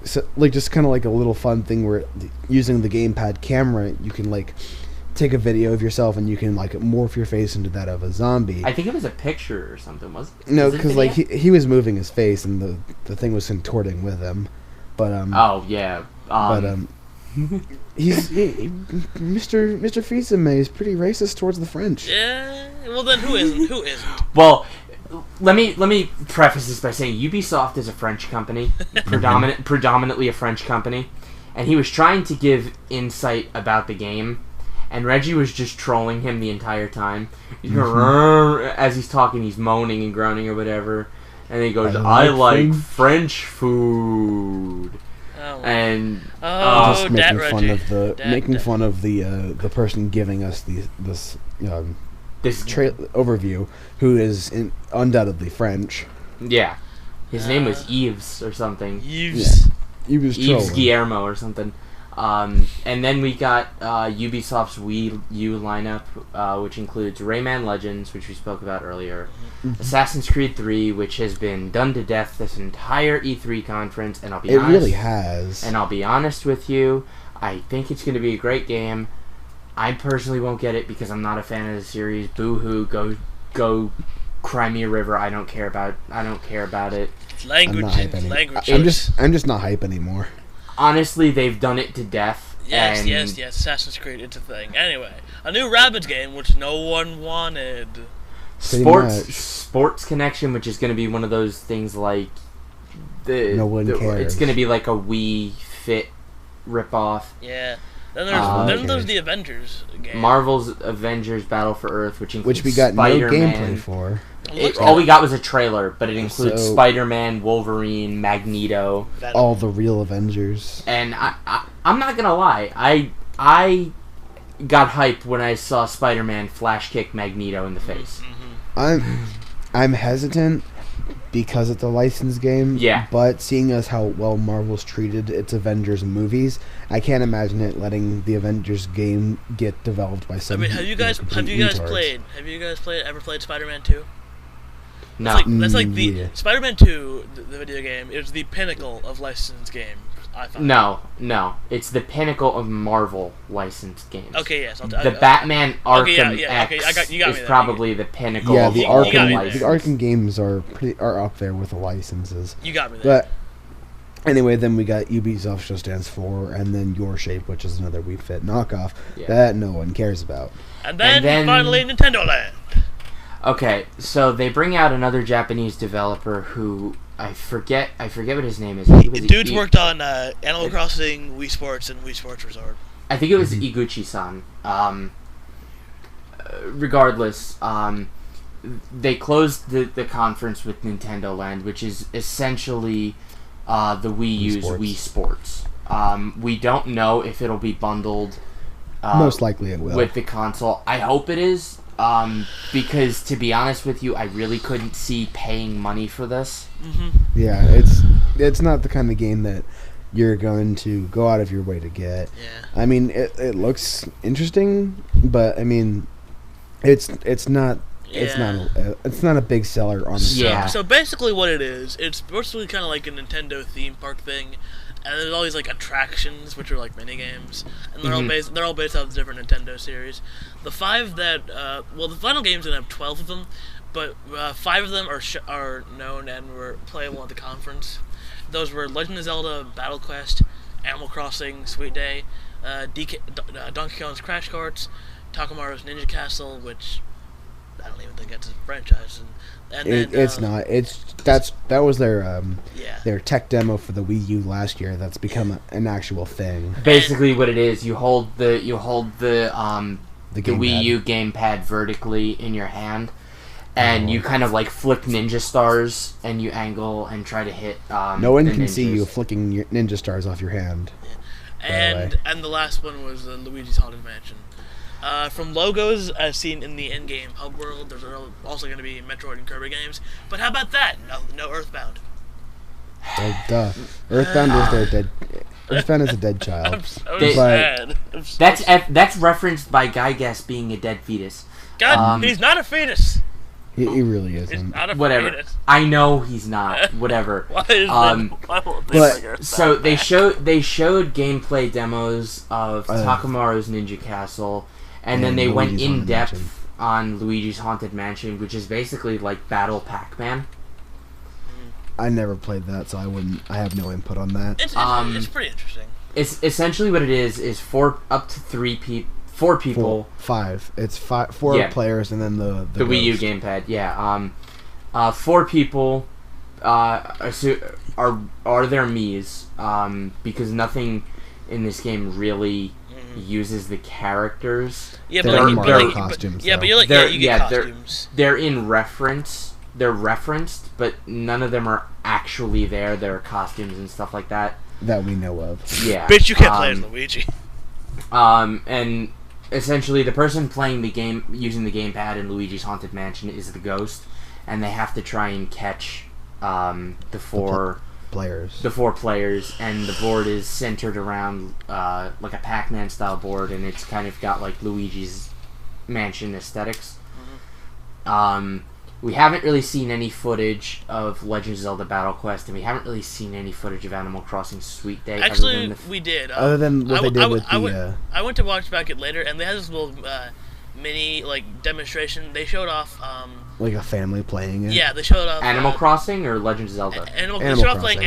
[SPEAKER 1] Just kind of like a little fun thing where using the gamepad camera, you can like take a video of yourself and you can like morph your face into that of a zombie.
[SPEAKER 2] I think it was a picture or something, wasn't it?
[SPEAKER 1] No, because like he was moving his face and the thing was contorting with him. But Mr. Fils-Aimé is pretty racist towards the French.
[SPEAKER 3] Yeah. Well, then who isn't? Who isn't?
[SPEAKER 2] Well. Let me preface this by saying Ubisoft is a French company, predominantly a French company, and he was trying to give insight about the game, and Reggie was just trolling him the entire time. As he's talking, he's moaning and groaning or whatever, and then he goes, "I like French food." And
[SPEAKER 1] just making fun of the person giving us this overview, who is undoubtedly French.
[SPEAKER 2] Yeah, his name was Yves or something.
[SPEAKER 3] Yves
[SPEAKER 2] Guillermo or something. And then we got Ubisoft's Wii U lineup, which includes Rayman Legends, which we spoke about earlier, Assassin's Creed 3, which has been done to death this entire E3 conference, and I'll be honest. It
[SPEAKER 1] really has.
[SPEAKER 2] And I'll be honest with you, I think it's going to be a great game. I personally won't get it because I'm not a fan of the series. Boo-hoo, go cry me a river. I don't care about it.
[SPEAKER 3] Language.
[SPEAKER 1] I'm just not hype anymore.
[SPEAKER 2] Honestly, they've done it to death.
[SPEAKER 3] Yes. Assassin's Creed, it's a thing. Anyway, a new Rabbids game, which no one wanted.
[SPEAKER 2] Sports Connection, which is going to be one of those things like
[SPEAKER 1] no one cares.
[SPEAKER 2] It's going to be like a Wii Fit ripoff.
[SPEAKER 3] Yeah. Then there's the Avengers game.
[SPEAKER 2] Marvel's Avengers Battle for Earth, which includes
[SPEAKER 1] we got
[SPEAKER 2] Spider-Man.
[SPEAKER 1] no gameplay for.
[SPEAKER 2] All we got was a trailer, but it includes Spider-Man, Wolverine, Magneto.
[SPEAKER 1] All the real Avengers.
[SPEAKER 2] And I'm not gonna lie, I got hyped when I saw Spider-Man flash kick Magneto in the face.
[SPEAKER 1] I'm hesitant because it's a licensed game.
[SPEAKER 2] Yeah.
[SPEAKER 1] But seeing as how well Marvel's treated its Avengers movies, I can't imagine it letting the Avengers game get developed by some.
[SPEAKER 3] have you guys ever played Spider-Man 2?
[SPEAKER 2] No.
[SPEAKER 3] That's like the Spider-Man 2, the video game, is the pinnacle of licensed games.
[SPEAKER 2] No. It's the pinnacle of Marvel licensed games.
[SPEAKER 3] Okay, yes.
[SPEAKER 2] The Batman Arkham
[SPEAKER 3] X
[SPEAKER 2] is probably the pinnacle
[SPEAKER 1] Yeah,
[SPEAKER 2] of
[SPEAKER 1] the
[SPEAKER 2] all
[SPEAKER 1] Arkham games are up there with the licenses.
[SPEAKER 3] You got me there.
[SPEAKER 1] But anyway, then we got Ubisoft Just Dance 4, and then Your Shape, which is another Wii Fit knockoff that no one cares about.
[SPEAKER 3] And then finally Nintendo Land.
[SPEAKER 2] Okay, so they bring out another Japanese developer who I forget what his name is.
[SPEAKER 3] Dude's worked on Animal Crossing, Wii Sports, and Wii Sports Resort.
[SPEAKER 2] I think it was Iguchi-san. Regardless, they closed the conference with Nintendo Land, which is essentially the Wii U's Wii Sports. We don't know if it'll be bundled.
[SPEAKER 1] Most likely it will.
[SPEAKER 2] With the console. I hope it is, because to be honest with you, I really couldn't see paying money for this.
[SPEAKER 3] Mm-hmm.
[SPEAKER 1] Yeah, it's not the kind of game that you're going to go out of your way to get.
[SPEAKER 3] Yeah.
[SPEAKER 1] I mean, it looks interesting, but I mean, it's not.
[SPEAKER 3] Yeah.
[SPEAKER 1] It's not a big seller on the
[SPEAKER 3] So basically what it is, it's basically kind of like a Nintendo theme park thing, and there's all these like attractions, which are like mini games, and they're all based off the different Nintendo series. The 5 that the final game's gonna have 12 of them, but 5 of them are known and were playable at the conference. Those were Legend of Zelda Battle Quest, Animal Crossing Sweet Day, Donkey Kong's Crash Karts, Takamaro's Ninja Castle, which I don't even think that's a franchise. And then,
[SPEAKER 1] it's not. That was their tech demo for the Wii U last year. That's become an actual thing.
[SPEAKER 2] Basically, what it is, you hold the Wii U gamepad vertically in your hand, and you kind of like flick ninja stars, and you angle and try to hit.
[SPEAKER 1] No one can see you flicking your ninja stars off your hand.
[SPEAKER 3] Yeah. And the last one was Luigi's Haunted Mansion. From logos as seen in the in-game hub world, there's also going to be Metroid and Kirby games. But how about that? No Earthbound.
[SPEAKER 1] Well, duh. Earthbound is their dead. Earthbound is a dead child.
[SPEAKER 3] I'm so sad.
[SPEAKER 2] That's referenced by Gygas being a dead fetus.
[SPEAKER 3] God, he's not a fetus.
[SPEAKER 1] He really isn't.
[SPEAKER 3] He's not a
[SPEAKER 2] Whatever.
[SPEAKER 3] fetus.
[SPEAKER 2] I know he's not. Whatever.
[SPEAKER 3] Why is that?
[SPEAKER 2] So they showed gameplay demos of Takamaro's Ninja Castle. And then they went in depth on Luigi's Haunted Mansion, which is basically like Battle Pac-Man.
[SPEAKER 1] I never played that, so I have no input on that.
[SPEAKER 3] It's pretty interesting.
[SPEAKER 2] It's essentially what it is 4 up to 4 people.
[SPEAKER 1] 5. It's 4 players, and then the
[SPEAKER 2] Wii U gamepad. Yeah. 4 people are their Mii's, because nothing in this game really uses the characters.
[SPEAKER 3] Yeah,
[SPEAKER 1] they're costumes.
[SPEAKER 3] Yeah, but you get costumes.
[SPEAKER 2] They're in reference. They're referenced, but none of them are actually there. There are costumes and stuff like that
[SPEAKER 1] that we know of.
[SPEAKER 2] Yeah,
[SPEAKER 3] bitch, you can't play as Luigi.
[SPEAKER 2] And essentially, the person playing the game using the gamepad in Luigi's Haunted Mansion is the ghost, and they have to try and catch the 4
[SPEAKER 1] players.
[SPEAKER 2] The 4 players, and the board is centered around like a Pac-Man style board, and it's kind of got like Luigi's Mansion aesthetics. We haven't really seen any footage of Legend of Zelda Battle Quest, and we haven't really seen any footage of Animal Crossing Sweet Day.
[SPEAKER 3] Actually, we did.
[SPEAKER 1] Other than what they did with the...
[SPEAKER 3] I went to watch back it later, and they had this little mini demonstration. They showed off...
[SPEAKER 1] like a family playing it?
[SPEAKER 3] Yeah, they showed off...
[SPEAKER 2] Animal Crossing or Legend of Zelda?
[SPEAKER 3] They showed off playing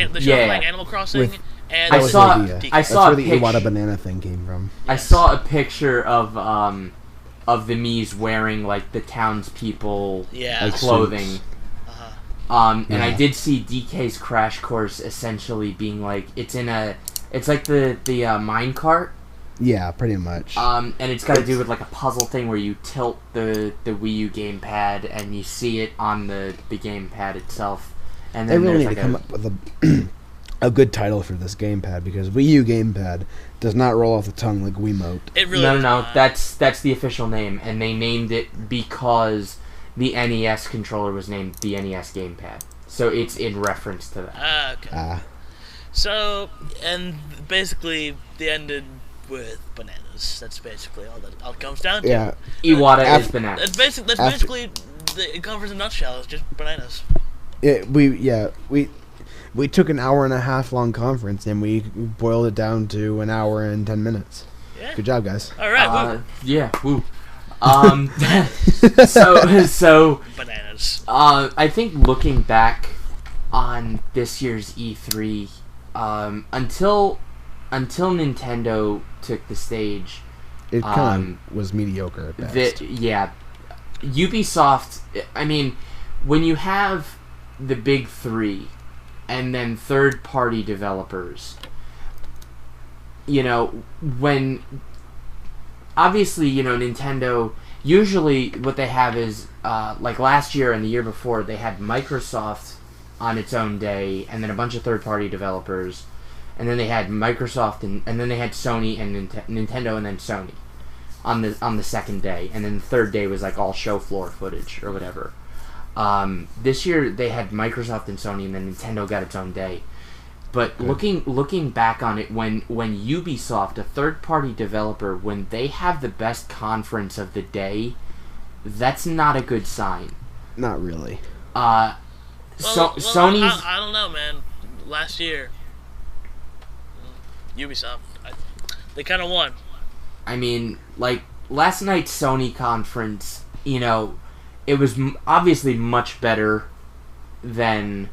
[SPEAKER 3] Animal Crossing. And
[SPEAKER 2] I saw
[SPEAKER 1] that's where the Iwata Banana thing came from.
[SPEAKER 2] Yes. I saw a picture of the Mii's wearing like the townspeople clothing. And I did see DK's Crash Course essentially being like it's like the mine cart.
[SPEAKER 1] Yeah, pretty much.
[SPEAKER 2] And it's got to do with like a puzzle thing where you tilt the Wii U gamepad and you see it on the gamepad itself. And then
[SPEAKER 1] they really need
[SPEAKER 2] like
[SPEAKER 1] to come up with a good title for this gamepad, because Wii U gamepad does not roll off the tongue like Wiimote.
[SPEAKER 3] It really
[SPEAKER 2] no. That's the official name, and they named it because the NES controller was named the NES gamepad, so it's in reference to that.
[SPEAKER 3] Okay. So, and basically they ended with bananas. That's basically all that it all comes down to.
[SPEAKER 1] Yeah,
[SPEAKER 2] Iwata is bananas.
[SPEAKER 3] That's basically the conference in a nutshell. It's just bananas.
[SPEAKER 1] We took an hour and a half long conference and we boiled it down to an hour and 10 minutes.
[SPEAKER 3] Yeah.
[SPEAKER 1] Good job, guys.
[SPEAKER 3] All right.
[SPEAKER 2] Yeah. Woo. So
[SPEAKER 3] Bananas.
[SPEAKER 2] I think looking back on this year's E3, until Nintendo took the stage,
[SPEAKER 1] It kind of was mediocre at best.
[SPEAKER 2] Ubisoft. I mean, when you have the big three, and then third-party developers, when obviously Nintendo. Usually, what they have is like last year and the year before, they had Microsoft on its own day, and then a bunch of third-party developers, and then they had Microsoft, and then they had Sony and Nintendo, and then Sony on the second day, and then the third day was like all show floor footage or whatever. This year they had Microsoft and Sony, and then Nintendo got its own day. But looking back on it, when Ubisoft, a third-party developer, when they have the best conference of the day, that's not a good sign.
[SPEAKER 1] Not really.
[SPEAKER 2] Sony's...
[SPEAKER 3] I don't know, man. Last year, Ubisoft, they kind of won.
[SPEAKER 2] I mean, like, last night's Sony conference, it was obviously much better than...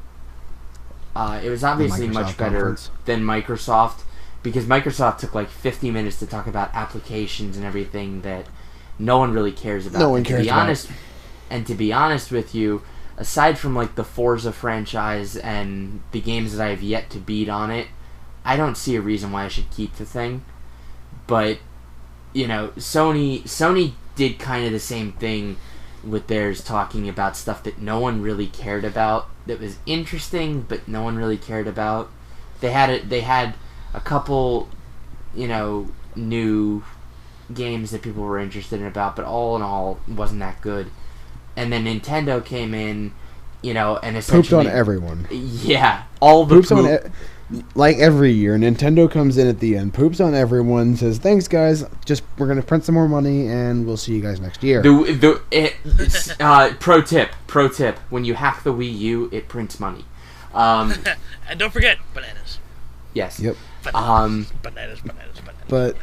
[SPEAKER 2] it was obviously much better than Microsoft, because Microsoft took like 50 minutes to talk about applications and everything that no one really cares about.
[SPEAKER 1] No one cares about.
[SPEAKER 2] And to be honest with you, aside from like the Forza franchise and the games that I have yet to beat on it, I don't see a reason why I should keep the thing. But Sony did kind of the same thing with theirs, talking about stuff that no one really cared about, that was interesting but no one really cared about. They had a couple new games that people were interested in about, but all in all it wasn't that good. And then Nintendo came in, and essentially
[SPEAKER 1] pooped on everyone.
[SPEAKER 2] Yeah, all the
[SPEAKER 1] poops on like every year, Nintendo comes in at the end, poops on everyone, says, "Thanks, guys. We're gonna print some more money, and we'll see you guys next year."
[SPEAKER 2] Pro tip: when you hack the Wii U, it prints money.
[SPEAKER 3] And don't forget bananas.
[SPEAKER 2] Yes.
[SPEAKER 1] Yep.
[SPEAKER 3] Bananas.
[SPEAKER 1] But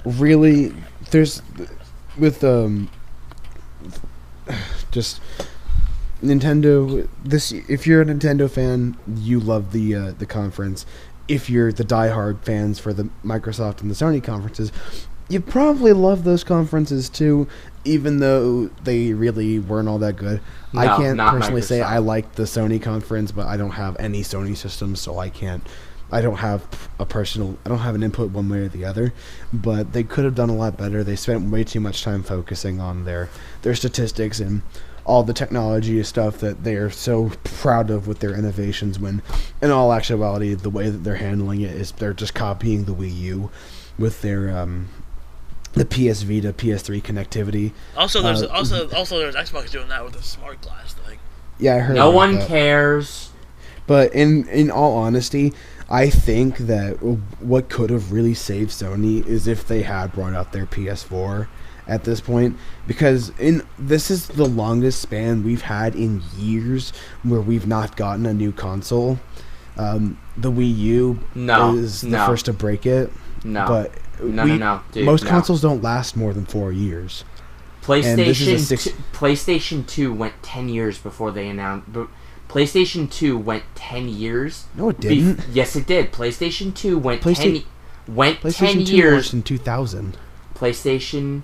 [SPEAKER 1] really, there's with just Nintendo. If you're a Nintendo fan, you love the conference. If you're the diehard fans for the Microsoft and the Sony conferences, you probably love those conferences too, even though they really weren't all that good.
[SPEAKER 2] No,
[SPEAKER 1] I can't
[SPEAKER 2] not
[SPEAKER 1] personally say
[SPEAKER 2] Microsoft.
[SPEAKER 1] I liked the Sony conference, but I don't have any Sony systems, so I don't have an input one way or the other. But they could have done a lot better. They spent way too much time focusing on their statistics and all the technology stuff that they are so proud of with their innovations, when in all actuality the way that they're handling it is they're just copying the Wii U with their the PS Vita, PS3 connectivity.
[SPEAKER 3] Also there's Xbox doing that with the smart glass thing.
[SPEAKER 1] Yeah, I heard.
[SPEAKER 2] No
[SPEAKER 1] about
[SPEAKER 2] one
[SPEAKER 1] that.
[SPEAKER 2] cares.
[SPEAKER 1] But in all honesty, I think that what could have really saved Sony is if they had brought out their PS4 at this point, because this is the longest span we've had in years where we've not gotten a new console. The Wii U is the first to break it.
[SPEAKER 2] No.
[SPEAKER 1] But
[SPEAKER 2] No. Dude,
[SPEAKER 1] most consoles don't last more than 4 years.
[SPEAKER 2] PlayStation 2 went 10 years before they announced... PlayStation 2 went 10 years.
[SPEAKER 1] No, it didn't.
[SPEAKER 2] Yes, it did. PlayStation 2 went 10
[SPEAKER 1] PlayStation 2
[SPEAKER 2] years.
[SPEAKER 1] launched in 2000.
[SPEAKER 2] PlayStation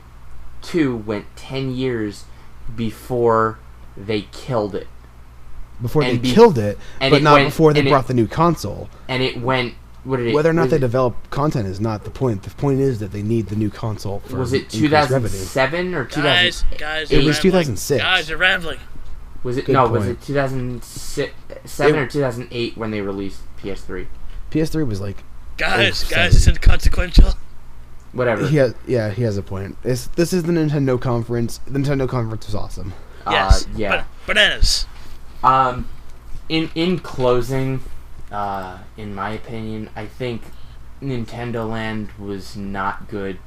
[SPEAKER 2] 2 went 10 years before they killed it.
[SPEAKER 1] But not before they brought the new console.
[SPEAKER 2] And it went...
[SPEAKER 1] Whether or not they develop content is not the point. The point is that they need the new console for
[SPEAKER 2] was it
[SPEAKER 1] increased
[SPEAKER 2] 2007 or 2000?
[SPEAKER 3] Guys,
[SPEAKER 1] it was 2006.
[SPEAKER 3] Guys, you're rambling.
[SPEAKER 2] Was it
[SPEAKER 1] Good point.
[SPEAKER 2] Was it 2007 or 2008 when they released PS3?
[SPEAKER 1] PS3 was like...
[SPEAKER 3] Guys, it's inconsequential.
[SPEAKER 2] Whatever.
[SPEAKER 1] He has a point. This is the Nintendo conference. The Nintendo conference was awesome.
[SPEAKER 3] Yes.
[SPEAKER 2] Yeah.
[SPEAKER 3] Bananas.
[SPEAKER 2] In closing, in my opinion, I think Nintendo Land was not good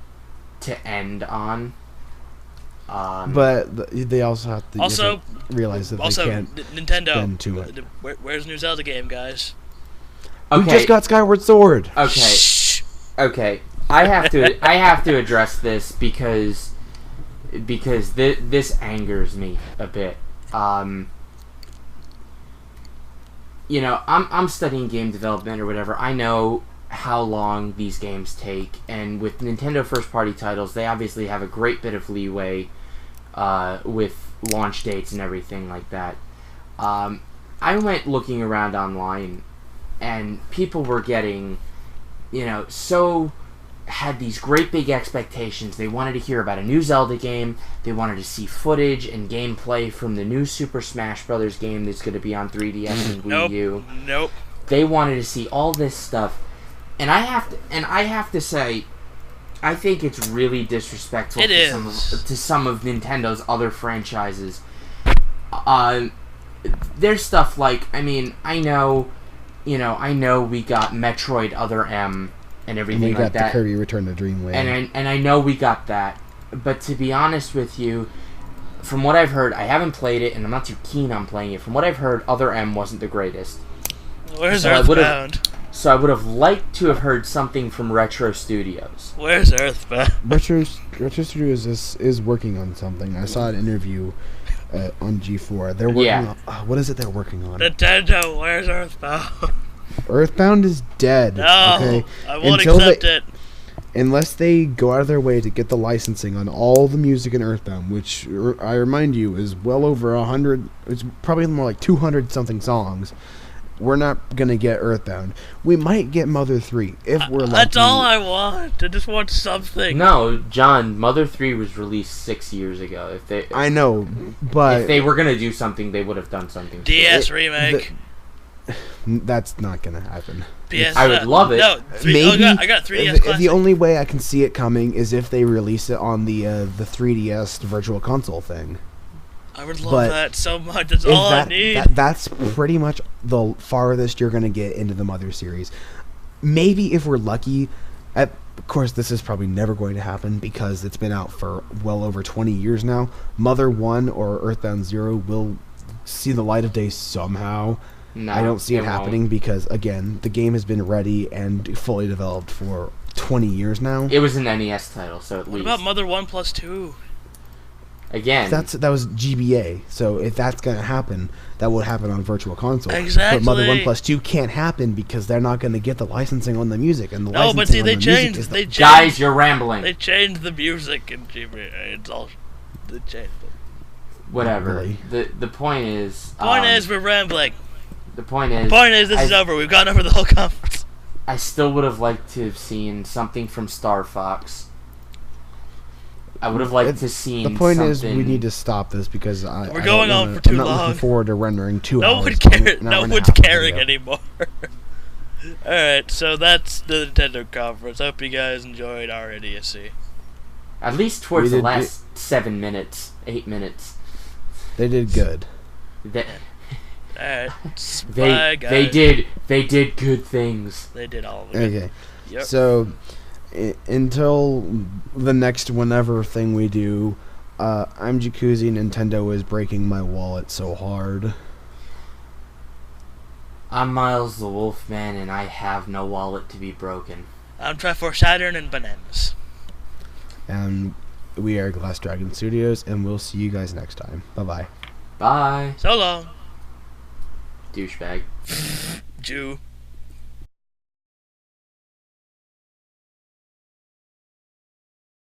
[SPEAKER 2] to end on.
[SPEAKER 1] But they also have to realize that they can't
[SPEAKER 3] Nintendo.
[SPEAKER 1] spend too much.
[SPEAKER 3] Where's the new Zelda game, guys?
[SPEAKER 1] We just got Skyward Sword.
[SPEAKER 2] Okay.
[SPEAKER 3] Shh.
[SPEAKER 2] Okay. I have to address this because this angers me a bit. You know, I'm studying game development or whatever. I know how long these games take, and with Nintendo first-party titles, they obviously have a great bit of leeway with launch dates and everything like that. I went looking around online, and people were getting, you know, had these great big expectations. They wanted to hear about a new Zelda game. They wanted to see footage and gameplay from the new Super Smash Bros. Game that's going to be on 3DS and Wii U.
[SPEAKER 3] Nope.
[SPEAKER 2] They wanted to see all this stuff, and I have to say, I think it's really disrespectful to some of Nintendo's other franchises. There's stuff like, I mean, I know we got Metroid Other M and everything like that.
[SPEAKER 1] We got the Kirby Return to Dreamland.
[SPEAKER 2] And I know we got that. But to be honest with you, from what I've heard, I haven't played it, and I'm not too keen on playing it. From what I've heard, Other M wasn't the greatest.
[SPEAKER 3] Where's Earthbound?
[SPEAKER 2] So I would have liked to have heard something from Retro Studios.
[SPEAKER 3] Where's Earthbound?
[SPEAKER 1] Retro Studios is working on something. I saw an interview on G4. They're working on... what is it they're working on?
[SPEAKER 3] Nintendo, where's Earthbound?
[SPEAKER 1] Earthbound is dead.
[SPEAKER 3] No,
[SPEAKER 1] okay?
[SPEAKER 3] I won't accept it.
[SPEAKER 1] Unless they go out of their way to get the licensing on all the music in Earthbound, which I remind you is well over 100. It's probably more like 200 something songs. We're not gonna get Earthbound. We might get Mother 3 if we're lucky.
[SPEAKER 3] That's all I want. I just want something.
[SPEAKER 2] No, John, Mother 3 was released 6 years ago.
[SPEAKER 1] I know, but
[SPEAKER 2] if they were gonna do something, they would have done something.
[SPEAKER 3] DS remake.
[SPEAKER 1] That's not gonna happen.
[SPEAKER 2] I would love it.
[SPEAKER 3] No,
[SPEAKER 1] maybe
[SPEAKER 3] I got 3DS Classic.
[SPEAKER 1] The only way I can see it coming is if they release it on the 3DS Virtual Console thing.
[SPEAKER 3] I would love that so much. That's all I need.
[SPEAKER 1] That's pretty much the farthest you're gonna get into the Mother series. Maybe if we're lucky. Of course, this is probably never going to happen because it's been out for well over 20 years now. Mother 1 or Earthbound 0 will see the light of day somehow.
[SPEAKER 2] No,
[SPEAKER 1] I don't see it happening because, again, the game has been ready and fully developed for 20 years now.
[SPEAKER 2] It was an NES title, so at least.
[SPEAKER 3] What about Mother 1 plus 2?
[SPEAKER 2] Again.
[SPEAKER 1] That was GBA, so if that's going to happen, that would happen on Virtual Console.
[SPEAKER 3] Exactly.
[SPEAKER 1] But Mother 1 plus 2 can't happen because they're not going to get the licensing on the music. And the
[SPEAKER 3] no, but see, they changed.
[SPEAKER 2] Guys, you're rambling.
[SPEAKER 3] They changed the music in GBA. It's all... They changed it.
[SPEAKER 2] Whatever.
[SPEAKER 1] Really.
[SPEAKER 2] The point is...
[SPEAKER 3] Point is, we're rambling.
[SPEAKER 2] The point is...
[SPEAKER 3] This is over. We've gone over the whole conference.
[SPEAKER 2] I still would have liked to have seen something from Star Fox. I would have liked to see something...
[SPEAKER 1] The point is, we need to stop this because
[SPEAKER 3] we're going on for too long.
[SPEAKER 1] I'm not looking forward to rendering 2
[SPEAKER 3] no
[SPEAKER 1] hours.
[SPEAKER 3] No one's caring anymore. Alright, so that's the Nintendo conference. Hope you guys enjoyed our idiocy.
[SPEAKER 2] At least towards the last 7 minutes, 8 minutes.
[SPEAKER 1] They did good.
[SPEAKER 3] Alright, bye, guys.
[SPEAKER 2] They did good things.
[SPEAKER 3] They did all of it.
[SPEAKER 1] Okay.
[SPEAKER 3] Yep.
[SPEAKER 1] So, until the next whenever thing we do, I'm Jaccuzi. Nintendo is breaking my wallet so hard.
[SPEAKER 2] I'm Miles the Wolfman, and I have no wallet to be broken.
[SPEAKER 3] I'm Triforce Saturn and Bananas.
[SPEAKER 1] And we are GlassDragonStudios, and we'll see you guys next time. Bye-bye.
[SPEAKER 2] Bye.
[SPEAKER 3] So long.
[SPEAKER 2] Douchebag.
[SPEAKER 3] Jew.